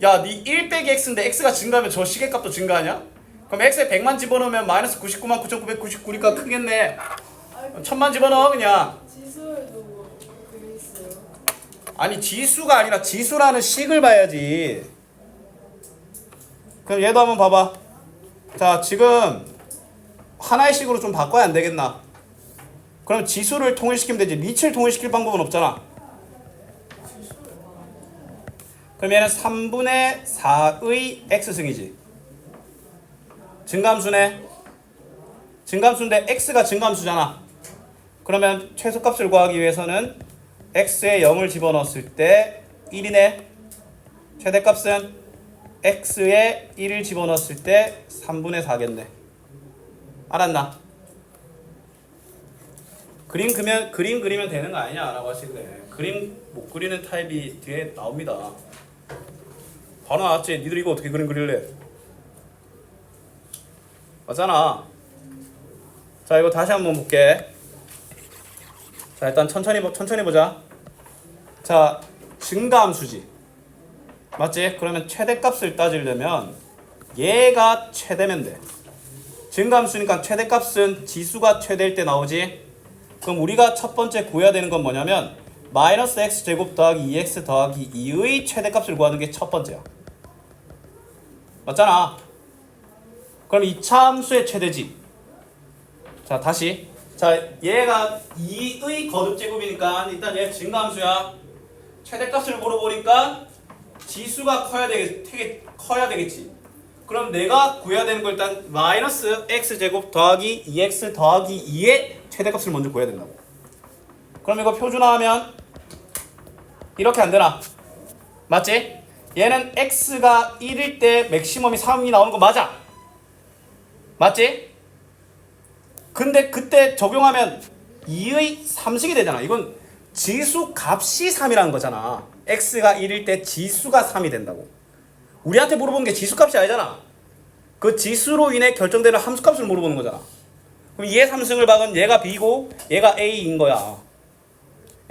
야, 니 1 빼기 x인데 x가 증가하면 저 시계값도 증가하냐? 그럼 x에 100만 집어넣으면 마이너스 99만 9,999니까 크겠네. 1000만 집어넣어 그냥. 지수에도 그게 있어요. 아니 지수가 아니라 지수라는 식을 봐야지. 그럼 얘도 한번 봐봐. 자 지금 하나의 식으로 좀 바꿔야 안 되겠나? 그럼 지수를 통일시키면 되지. 리치를 통일시킬 방법은 없잖아. 그럼 얘는 3분의 4의 x승이지. 증감수네. 증감수인데 x가 증감수잖아. 그러면 최소값을 구하기 위해서는 x에 0을 집어넣었을 때 1이네. 최대값은 x에 1을 집어넣었을 때 3분의 4겠네. 알았나? 그림 그리면 되는 거 아니냐 라고 하시길래 그림 못 그리는 타입이 뒤에 나옵니다. 바로 나왔지. 니들 이거 어떻게 그림 그릴래? 맞잖아. 자 이거 다시 한번 볼게. 자 일단 천천히 보자. 자 증가함수지. 맞지? 그러면 최대값을 따지려면 얘가 최대면 돼. 증가함수니까 최대값은 지수가 최대일 때 나오지. 그럼 우리가 첫 번째 구해야 되는 건 뭐냐면 마이너스 x제곱 더하기 2x 더하기 2의 최대값을 구하는 게 첫 번째야. 맞잖아. 그럼 2차 함수의 최대지. 자 다시. 자 얘가 2의 거듭제곱이니까 일단 얘 증가함수야. 최대값을 물어보니까 지수가 커야 되겠지. 그럼 내가 구해야 되는 걸 일단 마이너스 x제곱 더하기 2x 더하기 2의 최대값을 먼저 구해야 된다고. 그럼 이거 표준화하면 이렇게 안 되나? 맞지? 얘는 x가 1일 때 맥시멈이 3이 나오는 거 맞아. 맞지? 근데 그때 적용하면 2의 3식이 되잖아. 이건 지수 값이 3이라는 거잖아. x가 1일 때 지수가 3이 된다고. 우리한테 물어보는 게 지수 값이 아니잖아. 그 지수로 인해 결정되는 함수 값을 물어보는 거잖아. 그럼 2의 3승을 박은 얘가 B고 얘가 A인 거야.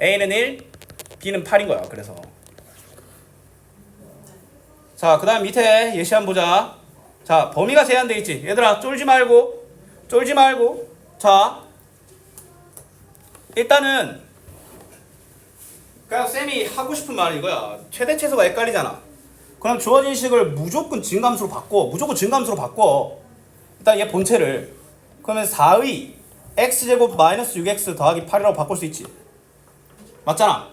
A는 1, B는 8인 거야. 그래서 자, 그 다음 밑에 예시 한번 보자. 자, 범위가 제한되어 있지. 얘들아 쫄지 말고 자, 일단은 그냥 쌤이 하고 싶은 말은 이거야. 최대 최소가 헷갈리잖아. 그럼 주어진 식을 무조건 증감수로 바꿔. 일단 얘 본체를. 그러면 4의 x제곱 마이너스 6x 더하기 8이라고 바꿀 수 있지. 맞잖아.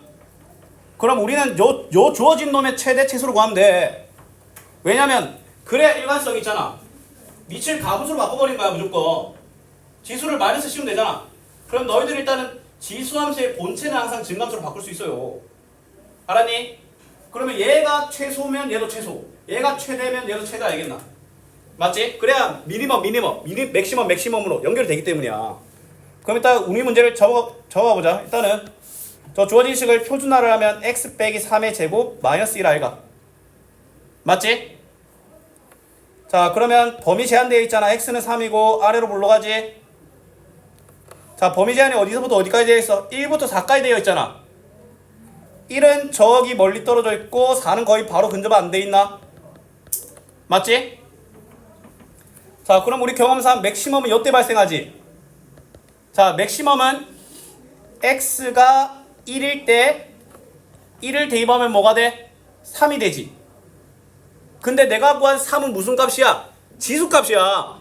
그럼 우리는 요 주어진 놈의 최대 최소로 구하면 돼. 왜냐면 그래야 일관성이 있잖아. 밑을 가분수로 바꿔버린 거야 무조건. 지수를 마이너스 씌우면 되잖아. 그럼 너희들 일단은 지수함수의 본체는 항상 증감수로 바꿀 수 있어요. 알았니? 그러면 얘가 최소면 얘도 최소, 얘가 최대면 얘도 최다 알겠나? 맞지? 그래야 맥시멈으로 연결되기 때문이야. 그럼 일단 우리 문제를 적어보자. 일단은 저 주어진 식을 표준화를 하면 x 빼기 3의 제곱 마이너스 1 아이가. 맞지? 자, 그러면 범위 제한되어 있잖아. x는 3이고 아래로 물러가지. 자, 범위 제한이 어디서부터 어디까지 되어 있어? 1부터 4까지 되어 있잖아. 1은 저기 멀리 떨어져 있고 4는 거의 바로 근접 안 돼 있나? 맞지? 자, 그럼 우리 경험상 맥시멈은 이때 발생하지. 자, 맥시멈은 x가 1일 때 1을 대입하면 뭐가 돼? 3이 되지. 근데 내가 구한 3은 무슨 값이야? 지수값이야.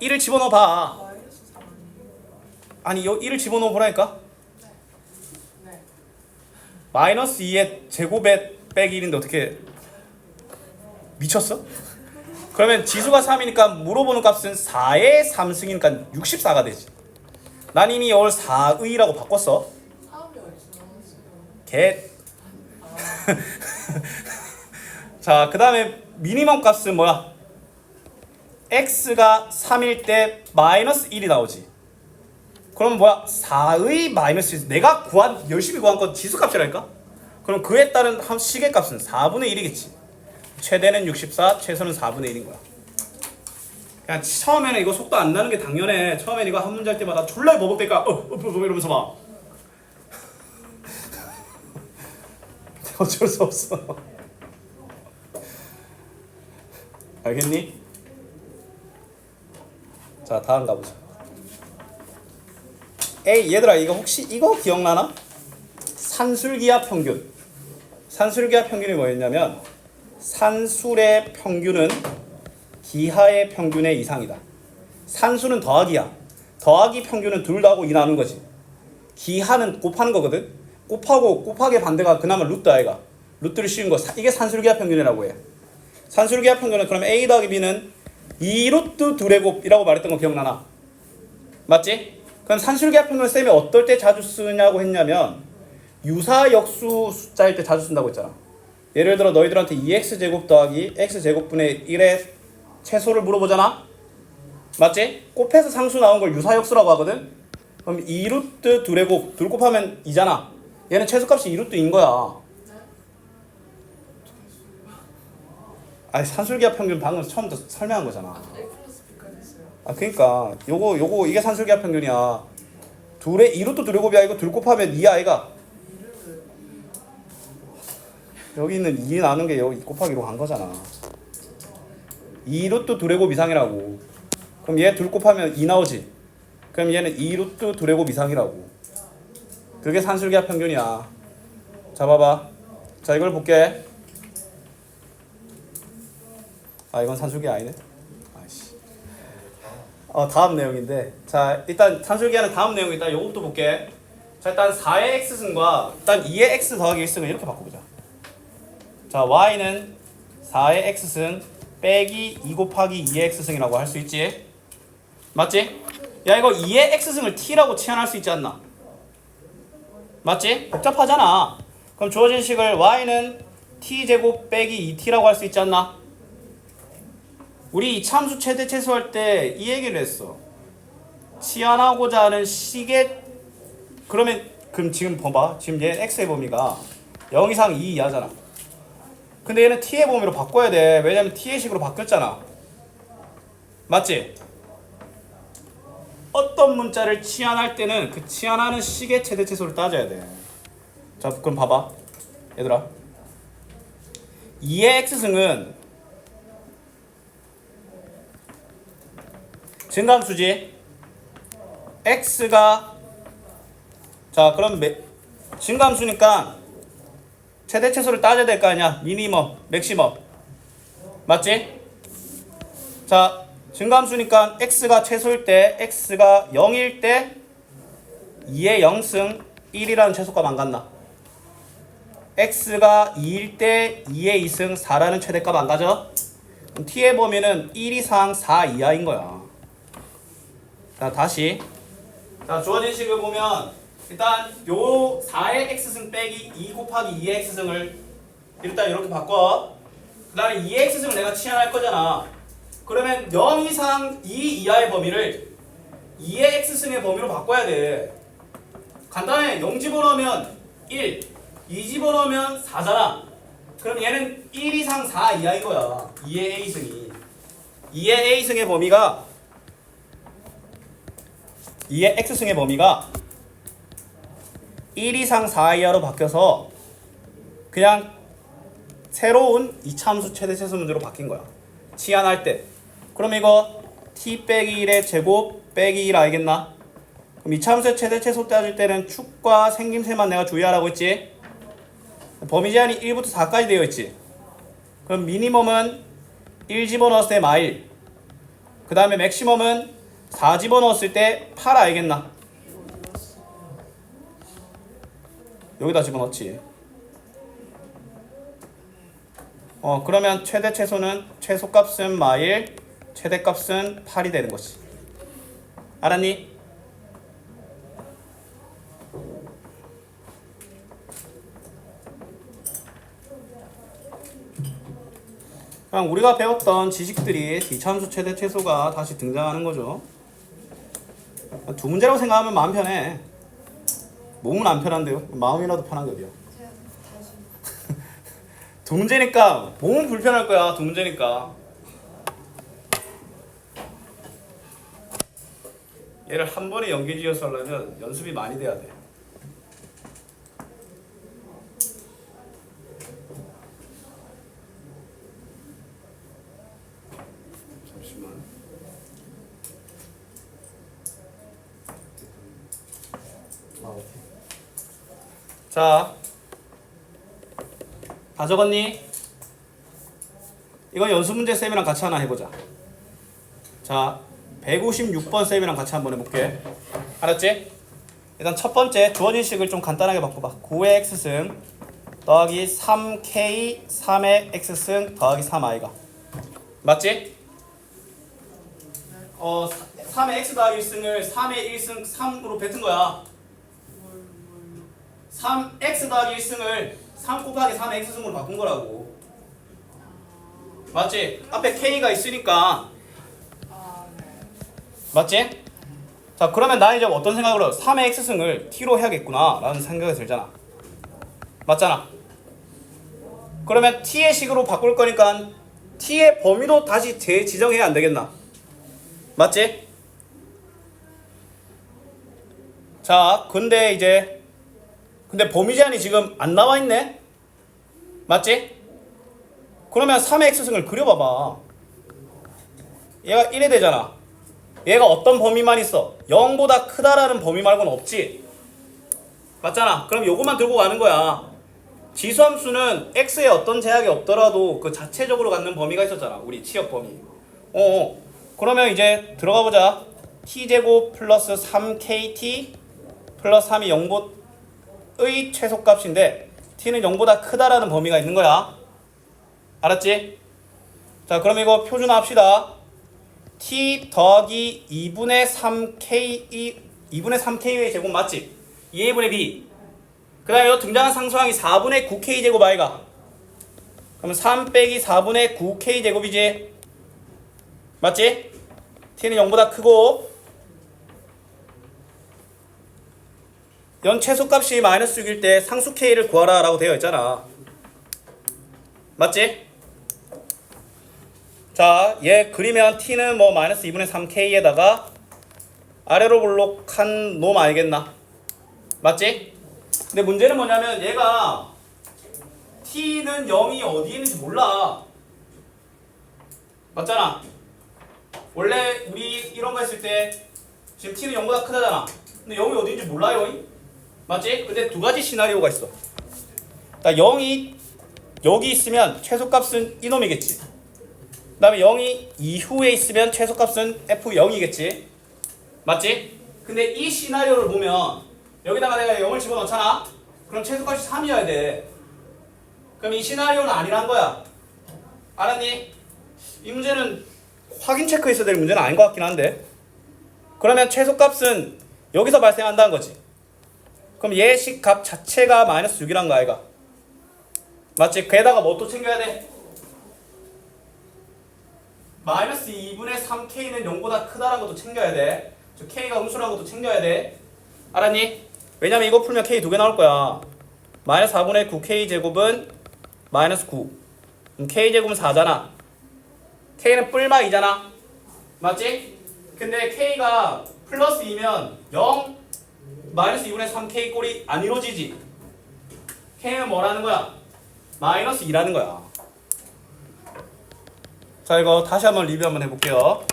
1을 집어넣어 봐. 아니, 요 1을 집어넣어 보라니까. 마이너스 2의 제곱에 빼기 1인데 어떻게 미쳤어? 그러면 지수가 3이니까 물어보는 값은 4의 3승이니까 64가 되지. 난 이미 이걸 4의라고 바꿨어. 3이 어디서 나왔어요? 개. 자, 그 다음에 미니멈 값은 뭐야? x가 3일 때 마이너스 1이 나오지. 그럼 뭐야? 4의 마이너스 1. 내가 열심히 구한 건 지수값이라니까? 그럼 그에 따른 시계값은 4분의 1이겠지. 최대는 64, 최소는 4분의 1인 거야. 그냥 처음에는 이거 속도 안 나는 게 당연해. 처음에는 이거 한 문제 할 때마다 졸라 버벅대니까 이러면서 막 어쩔 수 없어. 알겠니? 자, 다음 가보자. 에이, 얘들아, 이거 혹시 이거 기억나나? 산술기하 평균. 산술기하 평균이 뭐였냐면 산술의 평균은 기하의 평균의 이상이다. 산술은 더하기야. 더하기 평균은 둘 더하고 2 나누는 거지. 기하는 곱하는 거거든. 곱하기의 반대가 그나마 루트 아이가. 루트를 씌운 거. 이게 산술기하 평균이라고 해. 산술기하 평균은 그럼 A 더하기 B는 2루트 2의 곱이라고 말했던 거 기억나나? 맞지? 그럼 산술기하 평균을 쌤이 어떨 때 자주 쓰냐고 했냐면 유사역수 숫자일 때 자주 쓴다고 했잖아. 예를 들어 너희들한테 2x제곱 더하기 x제곱분의 1의 최소를 물어보잖아. 맞지? 곱해서 상수 나온 걸 유사역수라고 하거든. 그럼 2루트 2의 곱, 둘 곱하면 2잖아. 얘는 최소값이 2루트인 거야. 아니, 산술기하 평균 방금 처음부터 설명한 거잖아. A 플러스 B까지 했어요. 아, 그러니까 요거 이게 산술기하 평균이야. 2루트 2의 곱이 아니고 둘 곱하면 2 아이가. 여기 있는 2 나눈 게 여기 곱하기로 간 거잖아. 2루트 2의 곱 이상이라고. 그럼 얘 둘 곱하면 2 나오지. 그럼 얘는 2루트 2의 곱 이상이라고. 그게 산술기하 평균이야. 자, 봐봐. 자, 이걸 볼게. 아, 이건 산술기 아니네. 아이씨. 다음 내용인데. 자, 일단 산술기하는 다음 내용이 일단 요것도 볼게. 자, 일단 4의 x승과 일단 2의 x 더하기 1승을 이렇게 바꿔보자. 자, y는 4의 x승 빼기 2 곱하기 2의 x승이라고 할 수 있지. 맞지? 야, 이거 2의 x승을 t라고 치환할 수 있지 않나? 맞지? 복잡하잖아. 그럼 주어진 식을 y는 t제곱 빼기 2t라고 할 수 있지 않나? 우리 이참수 최대 최소할 때 이 얘기를 했어. 치환하고자 하는 식의 그럼 지금 봐봐. 지금 얘 x의 범위가 0 이상 2 이하잖아. 근데 얘는 t의 범위로 바꿔야 돼. 왜냐면 t의 식으로 바뀌었잖아. 맞지? 어떤 문자를 치환할 때는 그 치환하는 식의 최대 최소를 따져야 돼. 자, 그럼 봐봐. 얘들아. 2의 x승은 증가함수지. x가 자, 그럼 증가함수니까 최대 최소를 따져야 될 거 아니야. 미니멈, 맥시멈. 맞지? 자, 증가함수니까 x가 최소일 때, x가 0일 때 2의 0승 1이라는 최소값 안 갔나? x가 2일 때 2의 2승 4라는 최대값 안 가죠? 그럼 t의 범위는 1 이상 4 이하인 거야. 자, 다시. 자, 주어진 식을 보면 일단 요 4의 x승 빼기 2 곱하기 2의 x승을 일단 이렇게 바꿔. 그 다음에 2의 x승을 내가 치환할 거잖아. 그러면 0 이상 2 이하의 범위를 2의 x승의 범위로 바꿔야 돼. 간단해. 0 집어넣으면 1, 2 집어넣으면 4잖아. 그럼 얘는 1 이상 4 이하인 거야. 2의 a승이. 2의 a승의 범위가 2의 x승의 범위가 1 이상 4 이하로 바뀌어서 그냥 새로운 이차함수 최대 최소 문제로 바뀐 거야. 치환할 때. 그럼 이거 t 빼기 1의 제곱 빼기 1 알겠나? 그럼 이차함수의 최대 최소 따질 때는 축과 생김새만 내가 주의하라고 했지. 범위 제한이 1부터 4까지 되어 있지. 그럼 미니멈은 1 집어넣었을 때 마일. 그 다음에 맥시멈은 4 집어넣었을 때 8 알겠나? 여기다 집어넣지. 그러면 최대 최소는 최소값은 마일, 최대값은 8이 되는 것이. 알았니? 그냥 우리가 배웠던 지식들이 이차함수 최대 최소가 다시 등장하는 거죠. 두 문제라고 생각하면 마음 편해. 몸은 안 편한데요. 마음이라도 편한 게 어디야. 두 문제니까 몸은 불편할 거야. 두 문제니까. 얘를 한 번에 연계지어서 하려면 연습이 많이 돼야 돼. 잠시만. 자, 다 적었니? 이건 연습 문제 쌤이랑 같이 하나 해보자. 자, 156번 쌤이랑 같이 한번 해볼게. 알았지? 일단 첫 번째 주어진 식을 좀 간단하게 바꿔봐. 9의 x승 더하기 3k 3의 x승 더하기 3i가 맞지? 3의 x 더하기 1승을 3의 1승 3으로 뱉은 거야. 3x 더하기 1승을 3 곱하기 3의 x승으로 바꾼 거라고. 맞지? 앞에 k가 있으니까. 맞지? 자, 그러면 나 이제 어떤 생각으로 3의 x승을 t로 해야겠구나 라는 생각이 들잖아. 맞잖아. 그러면 t의 식으로 바꿀 거니까 t의 범위도 다시 재지정해야 안 되겠나? 맞지? 자, 근데 범위 제한이 지금 안 나와 있네? 맞지? 그러면 3의 x승을 그려봐봐. 얘가 1이 되잖아. 얘가 어떤 범위만 있어? 0보다 크다라는 범위 말고는 없지. 맞잖아. 그럼 요것만 들고 가는 거야. 지수함수는 x에 어떤 제약이 없더라도 그 자체적으로 갖는 범위가 있었잖아. 우리 치역 범위. 그러면 이제 들어가 보자. t제곱 플러스 3kt 플러스 3이 0의 최소값인데 t는 0보다 크다라는 범위가 있는 거야. 알았지? 자, 그럼 이거 표준화 합시다. t 더하기 2분의 3k의 제곱 맞지? 2a분의 b. 그 다음에 등장한 상수항이 4분의 9k 제곱 아이가. 그럼 3 빼기 4분의 9k 제곱이지. 맞지? t는 0보다 크고 연 최소값이 마이너스 6일 때 상수 k를 구하라 라고 되어 있잖아. 맞지? 자, 얘 그리면 t는 뭐 마이너스 2분의 3k에다가 아래로 볼록한 놈 알겠나? 맞지? 근데 문제는 뭐냐면 얘가 t는 0이 어디에 있는지 몰라. 맞잖아. 원래 우리 이런 거 했을 때 지금 t는 0보다 크다잖아. 근데 0이 어디인지 몰라요. 맞지? 근데 두 가지 시나리오가 있어. 그러니까 0이 여기 있으면 최소값은 이놈이겠지. 그 다음에 0이 이후에 있으면 최소값은 f0이겠지. 맞지? 근데 이 시나리오를 보면 여기다가 내가 0을 집어넣잖아. 그럼 최소값이 3이어야 돼. 그럼 이 시나리오는 아니란 거야. 알았니? 이 문제는 확인 체크했어야 될 문제는 아닌 것 같긴 한데. 그러면 최소값은 여기서 발생한다는 거지. 그럼 얘식 값 자체가 마이너스 6이란 거 아이가? 맞지? 게다가 뭐 또 챙겨야 돼? 마이너스 2분의 3k는 0보다 크다라는 것도 챙겨야 돼. 저 k가 음수라는 것도 챙겨야 돼. 알았니? 왜냐면 이거 풀면 k 두 개 나올 거야. 마이너스 4분의 9k 제곱은 마이너스 9. 그럼 k 제곱은 4잖아. k는 뿔마 2잖아. 맞지? 근데 k가 플러스 2면 0 마이너스 2분의 3k 꼴이 안 이루어지지. k는 뭐라는 거야? 마이너스 2라는 거야. 자, 이거 다시 한번 리뷰 한번 해볼게요.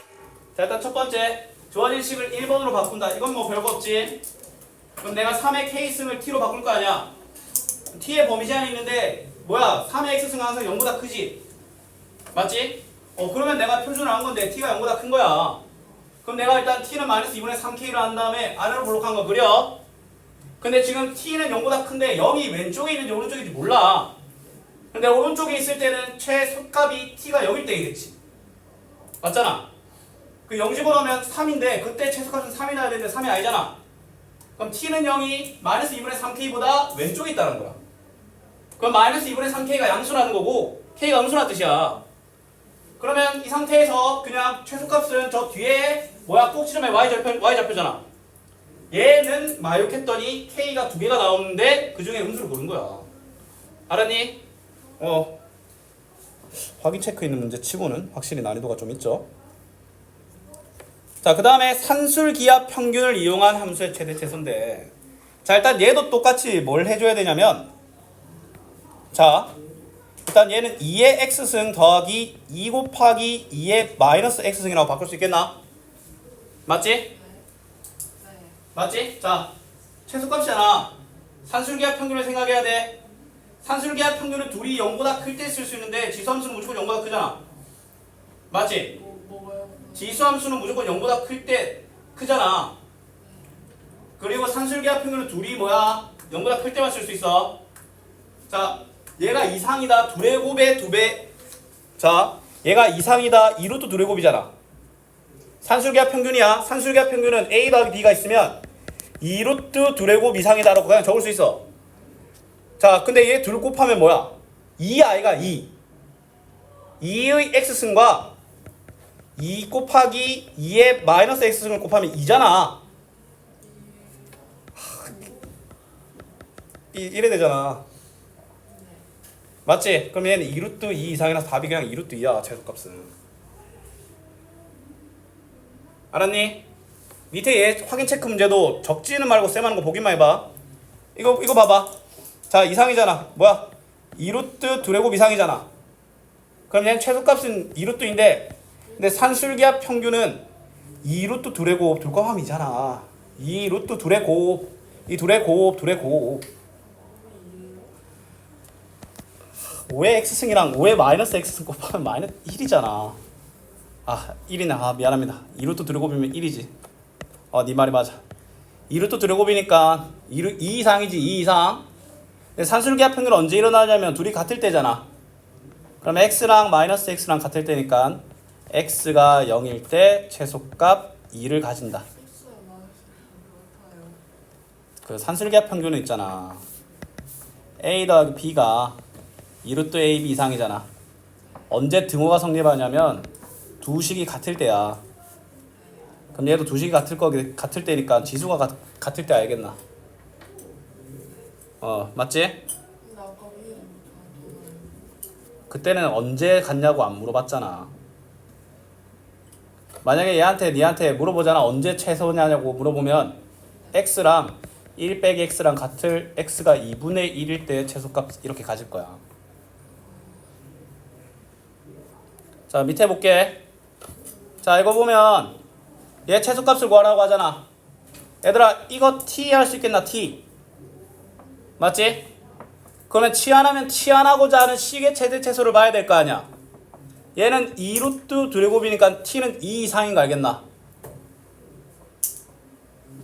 자, 일단 첫 번째 주어진 식을 1번으로 바꾼다. 이건 뭐 별거 없지. 그럼 내가 3의 k승을 t로 바꿀 거 아니야. t의 범위 제한이 있는데 뭐야? 3의 x승은 항상 0보다 크지. 맞지? 그러면 내가 표준을 한 건데 t가 0보다 큰 거야. 그럼 내가 일단 t는 마이너스 2분의 3k를 한 다음에 아래로 볼록한 거 그려. 근데 지금 t는 0보다 큰데 0이 왼쪽에 있는지 오른쪽인지 몰라. 근데 오른쪽에 있을 때는 최소값이 t가 0일 때이겠지. 맞잖아. 그 0 집어넣으면 3인데 그때 최소값은 3이 나야 되는데 3이 아니잖아. 그럼 t는 0이 마이너스 2분의 3k보다 왼쪽에 있다는 거야. 그럼 마이너스 2분의 3k가 양수라는 거고 k가 음수라는 뜻이야. 그러면 이 상태에서 그냥 최소값은 저 뒤에 뭐야 꼭지점에 y좌표잖아. 얘는 마욕했더니 k가 두 개가 나오는데 그 중에 음수를 고른 거야. 알았니? 확인 체크 있는 문제 치고는 확실히 난이도가 좀 있죠. 자, 그 다음에 산술기압 평균을 이용한 함수의 최대 최소인데, 자, 일단 얘도 똑같이 뭘 해줘야 되냐면, 자, 일단 얘는 2의 x승 더하기 2 곱하기 2의 마이너스 x승이라고 바꿀 수 있겠나? 맞지? 맞지? 자, 최소값이잖아. 산술기압 평균을 생각해야 돼. 산술기압 평균은 둘이 0보다 클 때 쓸 수 있는데 지수함수는 무조건 0보다 크잖아. 맞지? 뭐가요? 지수함수는 무조건 0보다 클 때 크잖아. 그리고 산술기압 평균은 둘이 뭐야? 0보다 클 때만 쓸 수 있어. 자, 얘가 이상이다. 둘의 곱에 2배. 자, 얘가 이상이다. 2루트 둘의 곱이잖아. 산술기압 평균이야. 산술기압 평균은 A 더하기 B가 있으면 2루트 둘의 곱 이상이다라고 그냥 적을 수 있어. 자, 근데 얘 둘 곱하면 뭐야? 2i가 2. 2의 x승과 2 곱하기 2의 마이너스 x승을 곱하면 2잖아. 이래 되잖아. 맞지? 그럼 얘는 2루트 2 이상이라서 답이 그냥 2루트 2야. 최소값은. 알았니? 밑에 얘 확인 체크 문제도 적지는 말고 쌤 하는 거 보기만 해봐. 이거 봐봐. 자, 이상이잖아. 뭐야? 2루트 둘의 곱 이상이잖아. 그럼 얘는 최소값은 2루트인데, 근데 산술기압 평균은 2루트 둘의 곱 둘 곱하면 이잖아. 2루트 둘의 곱, 이 둘의 곱, 둘의 곱. 5의 x승이랑 5의 마이너스 x승 곱하면 마이너스 1이잖아. 1이네. 미안합니다. 2루트 둘의 곱이면 1이지. 네 말이 맞아. 2루트 둘의 곱이니까 2 이상이지. 2 이상. 근데 산술기압 평균은 언제 일어나냐면 둘이 같을 때잖아. 그럼 x랑 마이너스 x랑 같을 때니까 x가 0일 때 최소값 2를 가진다. 그 산술기압 평균은 있잖아. a 더하기 b가 2루트 ab 이상이잖아. 언제 등호가 성립하냐면 두 식이 같을 때야. 그럼 얘도 두 식이 같을 때니까 지수가 같을 때 알겠나? 맞지? 근데 아까 위에 그때는 언제 갔냐고 안 물어봤잖아. 만약에 얘한테 니한테 물어보잖아. 언제 최소냐고 물어보면 x랑 1 빼기 x랑 같을 x가 2분의 1일 때 최소값 이렇게 가질 거야. 자, 밑에 볼게. 자, 이거 보면 얘 최소값을 구하라고 하잖아. 얘들아, 이거 t 할 수 있겠나? t 맞지? 그러면 치환하면 치환하고자 하는 식의 최대 최소를 봐야 될 거 아니야. 얘는 2루트 두레곱이니까 t는 2 이상인 거 알겠나?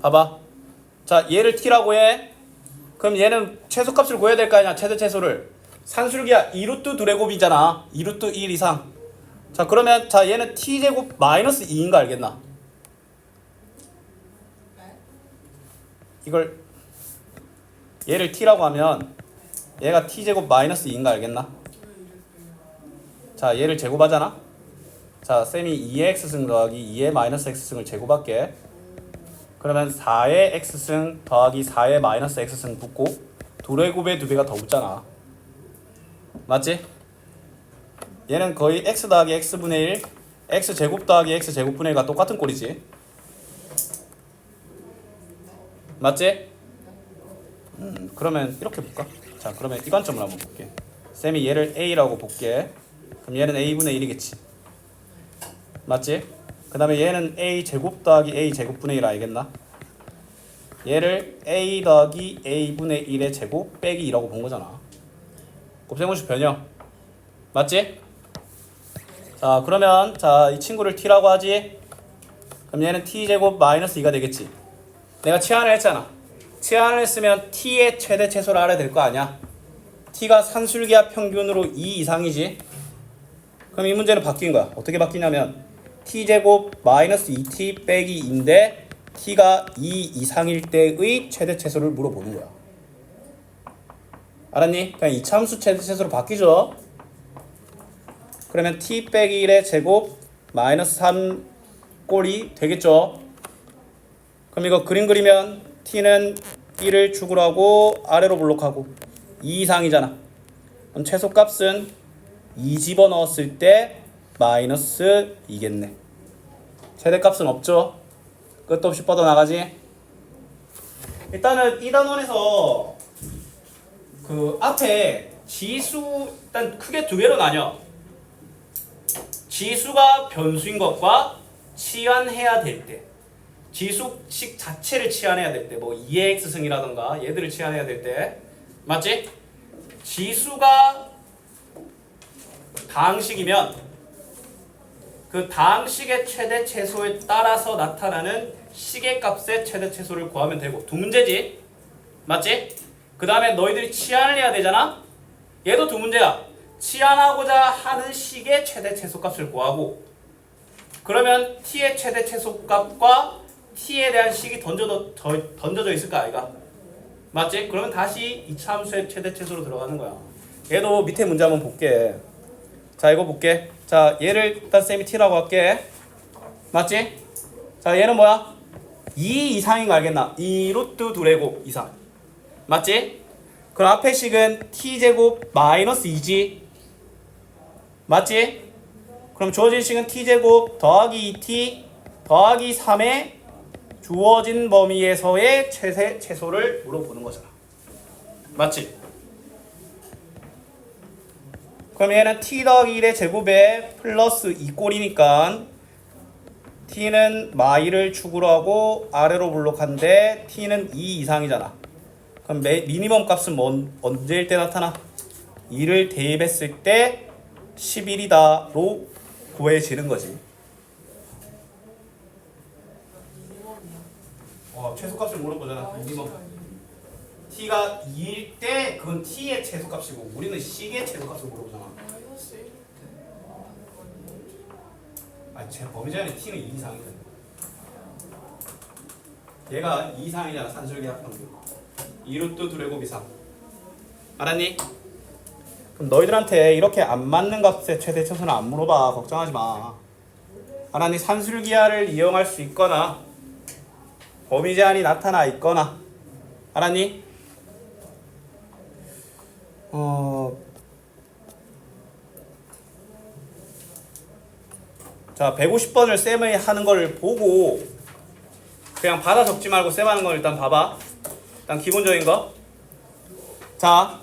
봐봐. 자, 얘를 t라고 해. 그럼 얘는 최소값을 구해야 될 거 아니야. 최대 최소를. 산술기야 2루트 두레곱이잖아. 2루트 1 이상. 자, 그러면 자, 얘는 t제곱 마이너스 2인 거 알겠나? 이걸 얘를 t라고 하면 얘가 t제곱 마이너스 2인 거 알겠나? 자, 얘를 제곱하잖아. 자, 쌤이 2의 x승 더하기 2의 마이너스 x승을 제곱할게. 그러면 4의 x승 더하기 4의 마이너스 x승 붙고 두레곱에 2배가 더 붙잖아. 맞지? 얘는 거의 x 더하기 x분의 1 x제곱 더하기 x제곱분의 1과 똑같은 꼴이지. 맞지? 그러면 이렇게 볼까? 자, 그러면 이 관점을 한번 볼게. 쌤이 얘를 a라고 볼게. 그럼 얘는 a분의 1이겠지. 맞지? 그 다음에 얘는 a제곱 더하기 a제곱분의 1 알겠나? 얘를 a 더하기 a분의 1의 제곱 빼기 2라고 본 거잖아. 곱셈공식 변형. 맞지? 자, 그러면 자, 이 친구를 t라고 하지. 그럼 얘는 t제곱 마이너스 2가 되겠지. 내가 치환을 했잖아. 치환을 했으면 t의 최대 최소를 알아야 될 거 아니야. t가 산술기하 평균으로 2 이상이지. 그럼 이 문제는 바뀐 거야. 어떻게 바뀌냐면 t제곱 마이너스 2t 빼기 2인데 t가 2 이상일 때의 최대 최소를 물어보는 거야. 알았니? 그냥 이차함수 최대 최소로 바뀌죠. 그러면 t 빼기 1의 제곱 마이너스 3 꼴이 되겠죠. 그럼 이거 그림 그리면 t는 1을 축으로 하고 아래로 블록하고 2 이상이잖아. 그럼 최소값은 2 집어넣었을 때 마이너스 2겠네. 최대값은 없죠. 끝도 없이 뻗어나가지. 일단은 이 단원에서 그 앞에 지수 일단 크게 두 개로 나뉘어. 지수가 변수인 것과 치환해야 될 때, 지수식 자체를 치환해야 될 때, 뭐 2의 x승이라던가 얘들을 치환해야 될 때, 맞지? 지수가 다항식이면 그 다항식의 최대 최소에 따라서 나타나는 식의 값의 최대 최소를 구하면 되고, 두 문제지, 맞지? 그 다음에 너희들이 치환을 해야 되잖아. 얘도 두 문제야. 치환하고자 하는 식의 최대 최소값을 구하고, 그러면 t의 최대 최소값과 t에 대한 식이 던져져 있을 거 아이가? 맞지? 그러면 다시 이차 함수의 최대 최소로 들어가는 거야. 얘도 밑에 문제 한번 볼게. 자, 이거 볼게. 자, 얘를 일단 쌤이 t라고 할게. 맞지? 자, 얘는 뭐야? 2 이상인 거 알겠나? 2 루트 두레곱 이상. 맞지? 그럼 앞에 식은 t제곱 마이너스 2지. 맞지? 그럼 주어진 식은 t제곱 더하기 2t 더하기 3의 주어진 범위에서의 최대 최소를 물어보는 거잖아. 맞지? 그럼 얘는 t 더하기 1의 제곱에 플러스 2꼴이니까 t는 마이를 축으로 하고 아래로 블록한데 t는 2 이상이잖아. 그럼 미니멈 값은 언제일 때 나타나? 2를 대입했을 때 11이다로 구해지는 거지. 최소값을 물어보잖아. 미니멈. t가 2일 때 그건 t의 최소값이고 우리는 식의 최소값을 물어보잖아. 마이너스 1일 아니, 제 범위자는 t는 2 이상이잖아. 얘가 2 이상이잖아. 산술기하 평균. 2루트 두레곱 이상. 알았니? 그럼 너희들한테 이렇게 안 맞는 값의 최대 최소는 안 물어봐. 걱정하지 마. 알았니? 산술기하를 이용할 수 있거나 범위 제한이 나타나 있거나. 알았니? 자 150번을 쌤이 하는 걸 보고 그냥 받아 적지 말고 쌤 하는 걸 일단 봐봐. 일단 기본적인 거. 자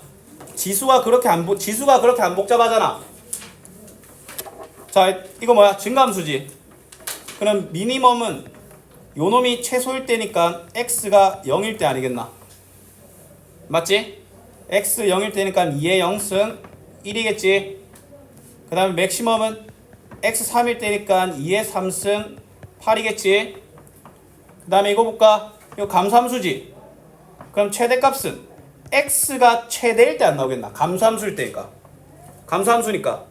지수가 그렇게 안 복잡하잖아. 자 이거 뭐야? 증감수지. 그럼 미니멈은 요 놈이 최소일 때니까 x가 0일 때 아니겠나? 맞지? x 0일 때니까 2의 0승 1이겠지. 그 다음에 맥시멈은 x 3일 때니까 2의 3승 8이겠지. 그 다음에 이거 볼까? 이거 감소함수지. 그럼 최대값은 x가 최대일 때 안 나오겠나? 감소함수일 때니까. 감소함수니까.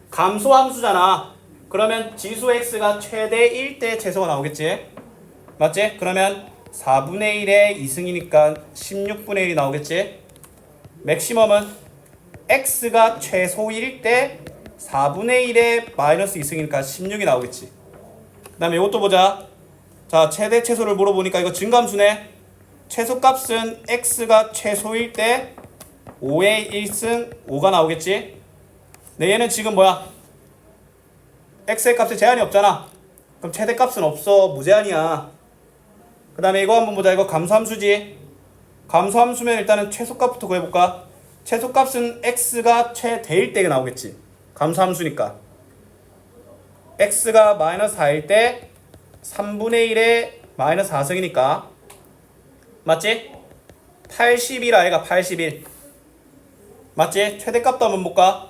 감소함수잖아. 그러면 지수 x가 최대일 때 최소가 나오겠지. 맞지? 그러면 4분의 1의 2승이니까 16분의 1이 나오겠지. 맥시멈은 x가 최소일 때 4분의 1의 마이너스 2승이니까 16이 나오겠지. 그 다음에 이것도 보자. 자 최대 최소를 물어보니까 이거 증감수네. 최소값은 x가 최소일 때 5의 1승 5가 나오겠지. 근데 얘는 지금 뭐야? x의 값에 제한이 없잖아. 그럼 최대값은 없어. 무제한이야. 그 다음에 이거 한번 보자. 이거 감소함수지. 감소함수면 일단은 최소값부터 구해볼까? 최소값은 x가 최대일 때 나오겠지. 감소함수니까. x가 마이너스 4일 때 3분의 1의 마이너스 4승이니까. 맞지? 81 아이가 81. 맞지? 최대값도 한번 볼까?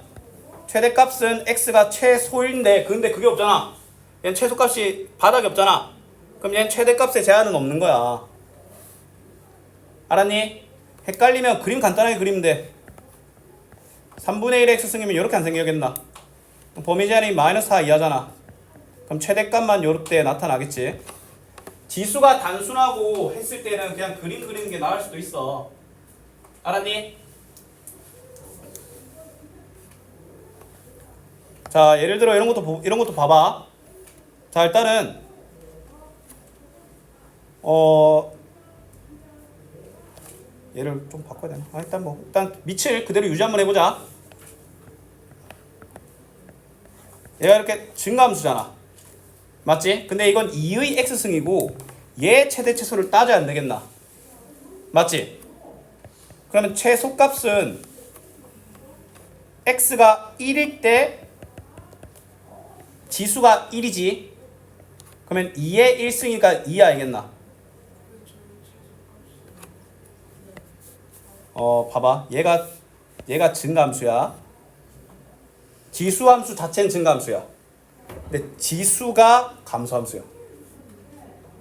최대값은 x가 최소인데 근데 그게 없잖아. 얘는 최소값이 바닥이 없잖아. 그럼 얘는 최대값에 제한은 없는 거야. 알았니? 헷갈리면 그림 간단하게 그리면 돼. 3분의 1의 x승이면 이렇게 안 생기겠나? 범위 제한이 마이너스 4 이하잖아. 그럼 최대값만 요렇게 나타나겠지. 지수가 단순하고 했을 때는 그냥 그림 그리는 게 나을 수도 있어. 알았니? 자 예를 들어 이런 것도 봐봐. 자 일단은 얘를 좀 바꿔야 되나? 일단 밑을 그대로 유지 한번 해보자. 얘가 이렇게 증가함수잖아. 맞지? 근데 이건 2의 x승이고 얘 최대 최소를 따져야 안 되겠나? 맞지? 그러면 최소값은 x가 1일 때 지수가 1이지. 그러면 2의 1승이니까 2 알겠나? 봐봐. 얘가 증가함수야. 지수함수 자체는 증가함수야. 근데 지수가 감소함수야.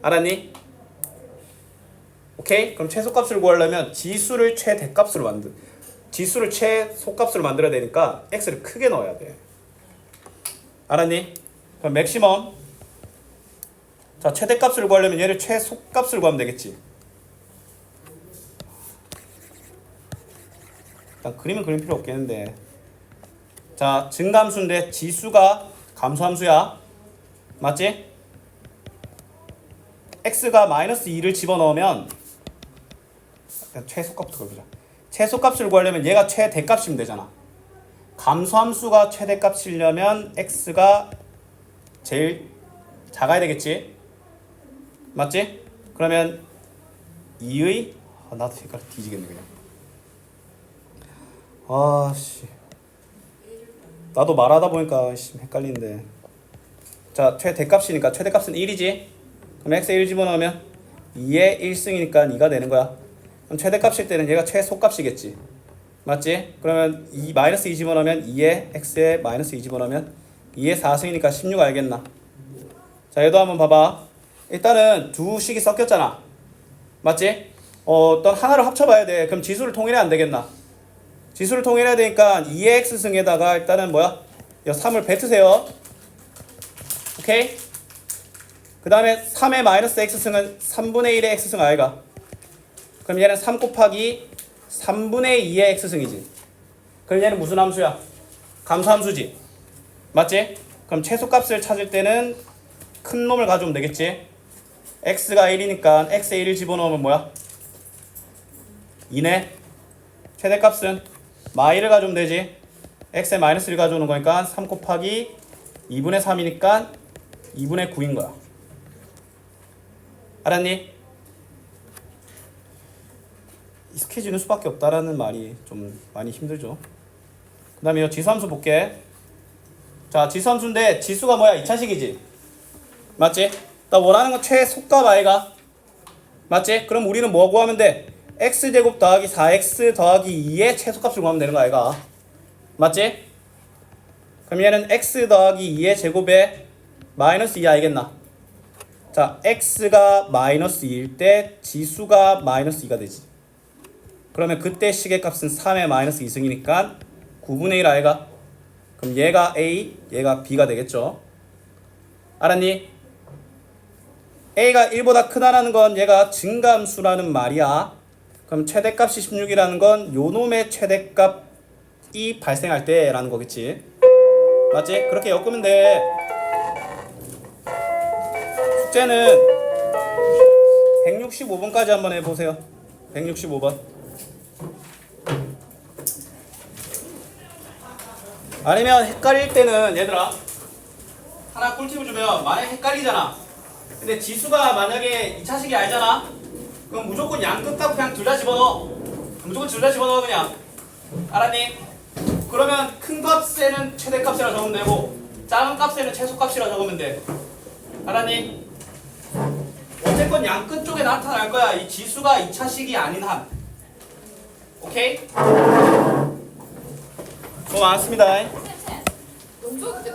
알았니? 오케이? 그럼 최소값을 구하려면 지수를 최소값으로 만들어야 되니까 x를 크게 넣어야 돼. 알았니? 그럼 맥시멈. 자 최대값을 구하려면 얘를 최소값을 구하면 되겠지. 일단 그림은 그릴 필요 없겠는데. 자 증감수인데 지수가 감소함수야. 맞지? x가 마이너스 2를 집어넣으면 최소값부터 보자. 최소값을 구하려면 얘가 최대값이면 되잖아. 감소함수가 최대값이려면 x가 제일 작아야 되겠지. 맞지? 그러면 2의 나도 색깔 뒤지겠네 그냥. 아씨 나도 말하다 보니까 헷갈리는데. 자 최대값이니까 최대값은 1이지. 그럼 x에 1 집어넣으면 2의 1승이니까 2가 되는 거야. 그럼 최대값일 때는 얘가 최소값이겠지. 맞지? 그러면 2 마이너스 2 집어넣으면 2의 x에 마이너스 2 집어넣으면 2의 4승이니까 16 알겠나? 자 얘도 한번 봐봐. 일단은 두 식이 섞였잖아. 맞지? 어떤 하나를 합쳐봐야 돼. 그럼 지수를 통일해야 안 되겠나? 지수를 통일해야 되니까 2의 x승에다가 일단은 뭐야? 이 3을 뱉으세요. 오케이? 그 다음에 3의 마이너스 x승은 3분의 1의 x승 아이가. 그럼 얘는 3 곱하기 3분의 2의 x승이지. 그럼 얘는 무슨 함수야? 감소함수지. 맞지? 그럼 최소값을 찾을 때는 큰 놈을 가져오면 되겠지. x가 1이니까 x에 1을 집어넣으면 뭐야? 2네. 최대값은 마이를 가져오면 되지. x에 마이너스 1 가져오는 거니까 3 곱하기 2분의 3이니까 2분의 9인 거야. 알았니? 익숙해지는 수밖에 없다라는 말이 좀 많이 힘들죠. 그 다음에 이 지수함수 볼게. 자, 지수함수인데 지수가 뭐야? 2차식이지. 맞지? 나 원하는 건 최소값 아이가. 맞지? 그럼 우리는 뭐 구하면 돼? x제곱 더하기 4x 더하기 2의 최소값을 구하면 되는 거 아이가. 맞지? 그럼 얘는 x 더하기 2의 제곱에 마이너스 2 알겠나? 자, x가 마이너스 2일 때 지수가 마이너스 2가 되지. 그러면 그때 시계값은 3의 마이너스 2승이니까 9분의 1 아이가. 그럼 얘가 a, 얘가 b가 되겠죠. 알았니? a가 1보다 크다라는 건 얘가 증가함수라는 말이야. 그럼 최대값이 16이라는 건 요놈의 최대값이 발생할 때라는 거겠지. 맞지? 그렇게 엮으면 돼. 숙제는 165번까지 한번 해보세요. 165번. 아니면 헷갈릴 때는 얘들아 하나 꿀팁을 주면, 만약에 헷갈리잖아. 근데 지수가 만약에 2차식이 알잖아. 그럼 무조건 양끝값 그냥 둘 다 집어넣어. 무조건 둘 다 집어넣어 그냥. 알았니? 그러면 큰 값에는 최대값이라 적으면 되고 작은 값에는 최소값이라 적으면 돼. 알았니? 어쨌건 양끝 쪽에 나타날 거야. 이 지수가 2차식이 아닌 한. 오케이? 수고 많았습니다. 영조 그때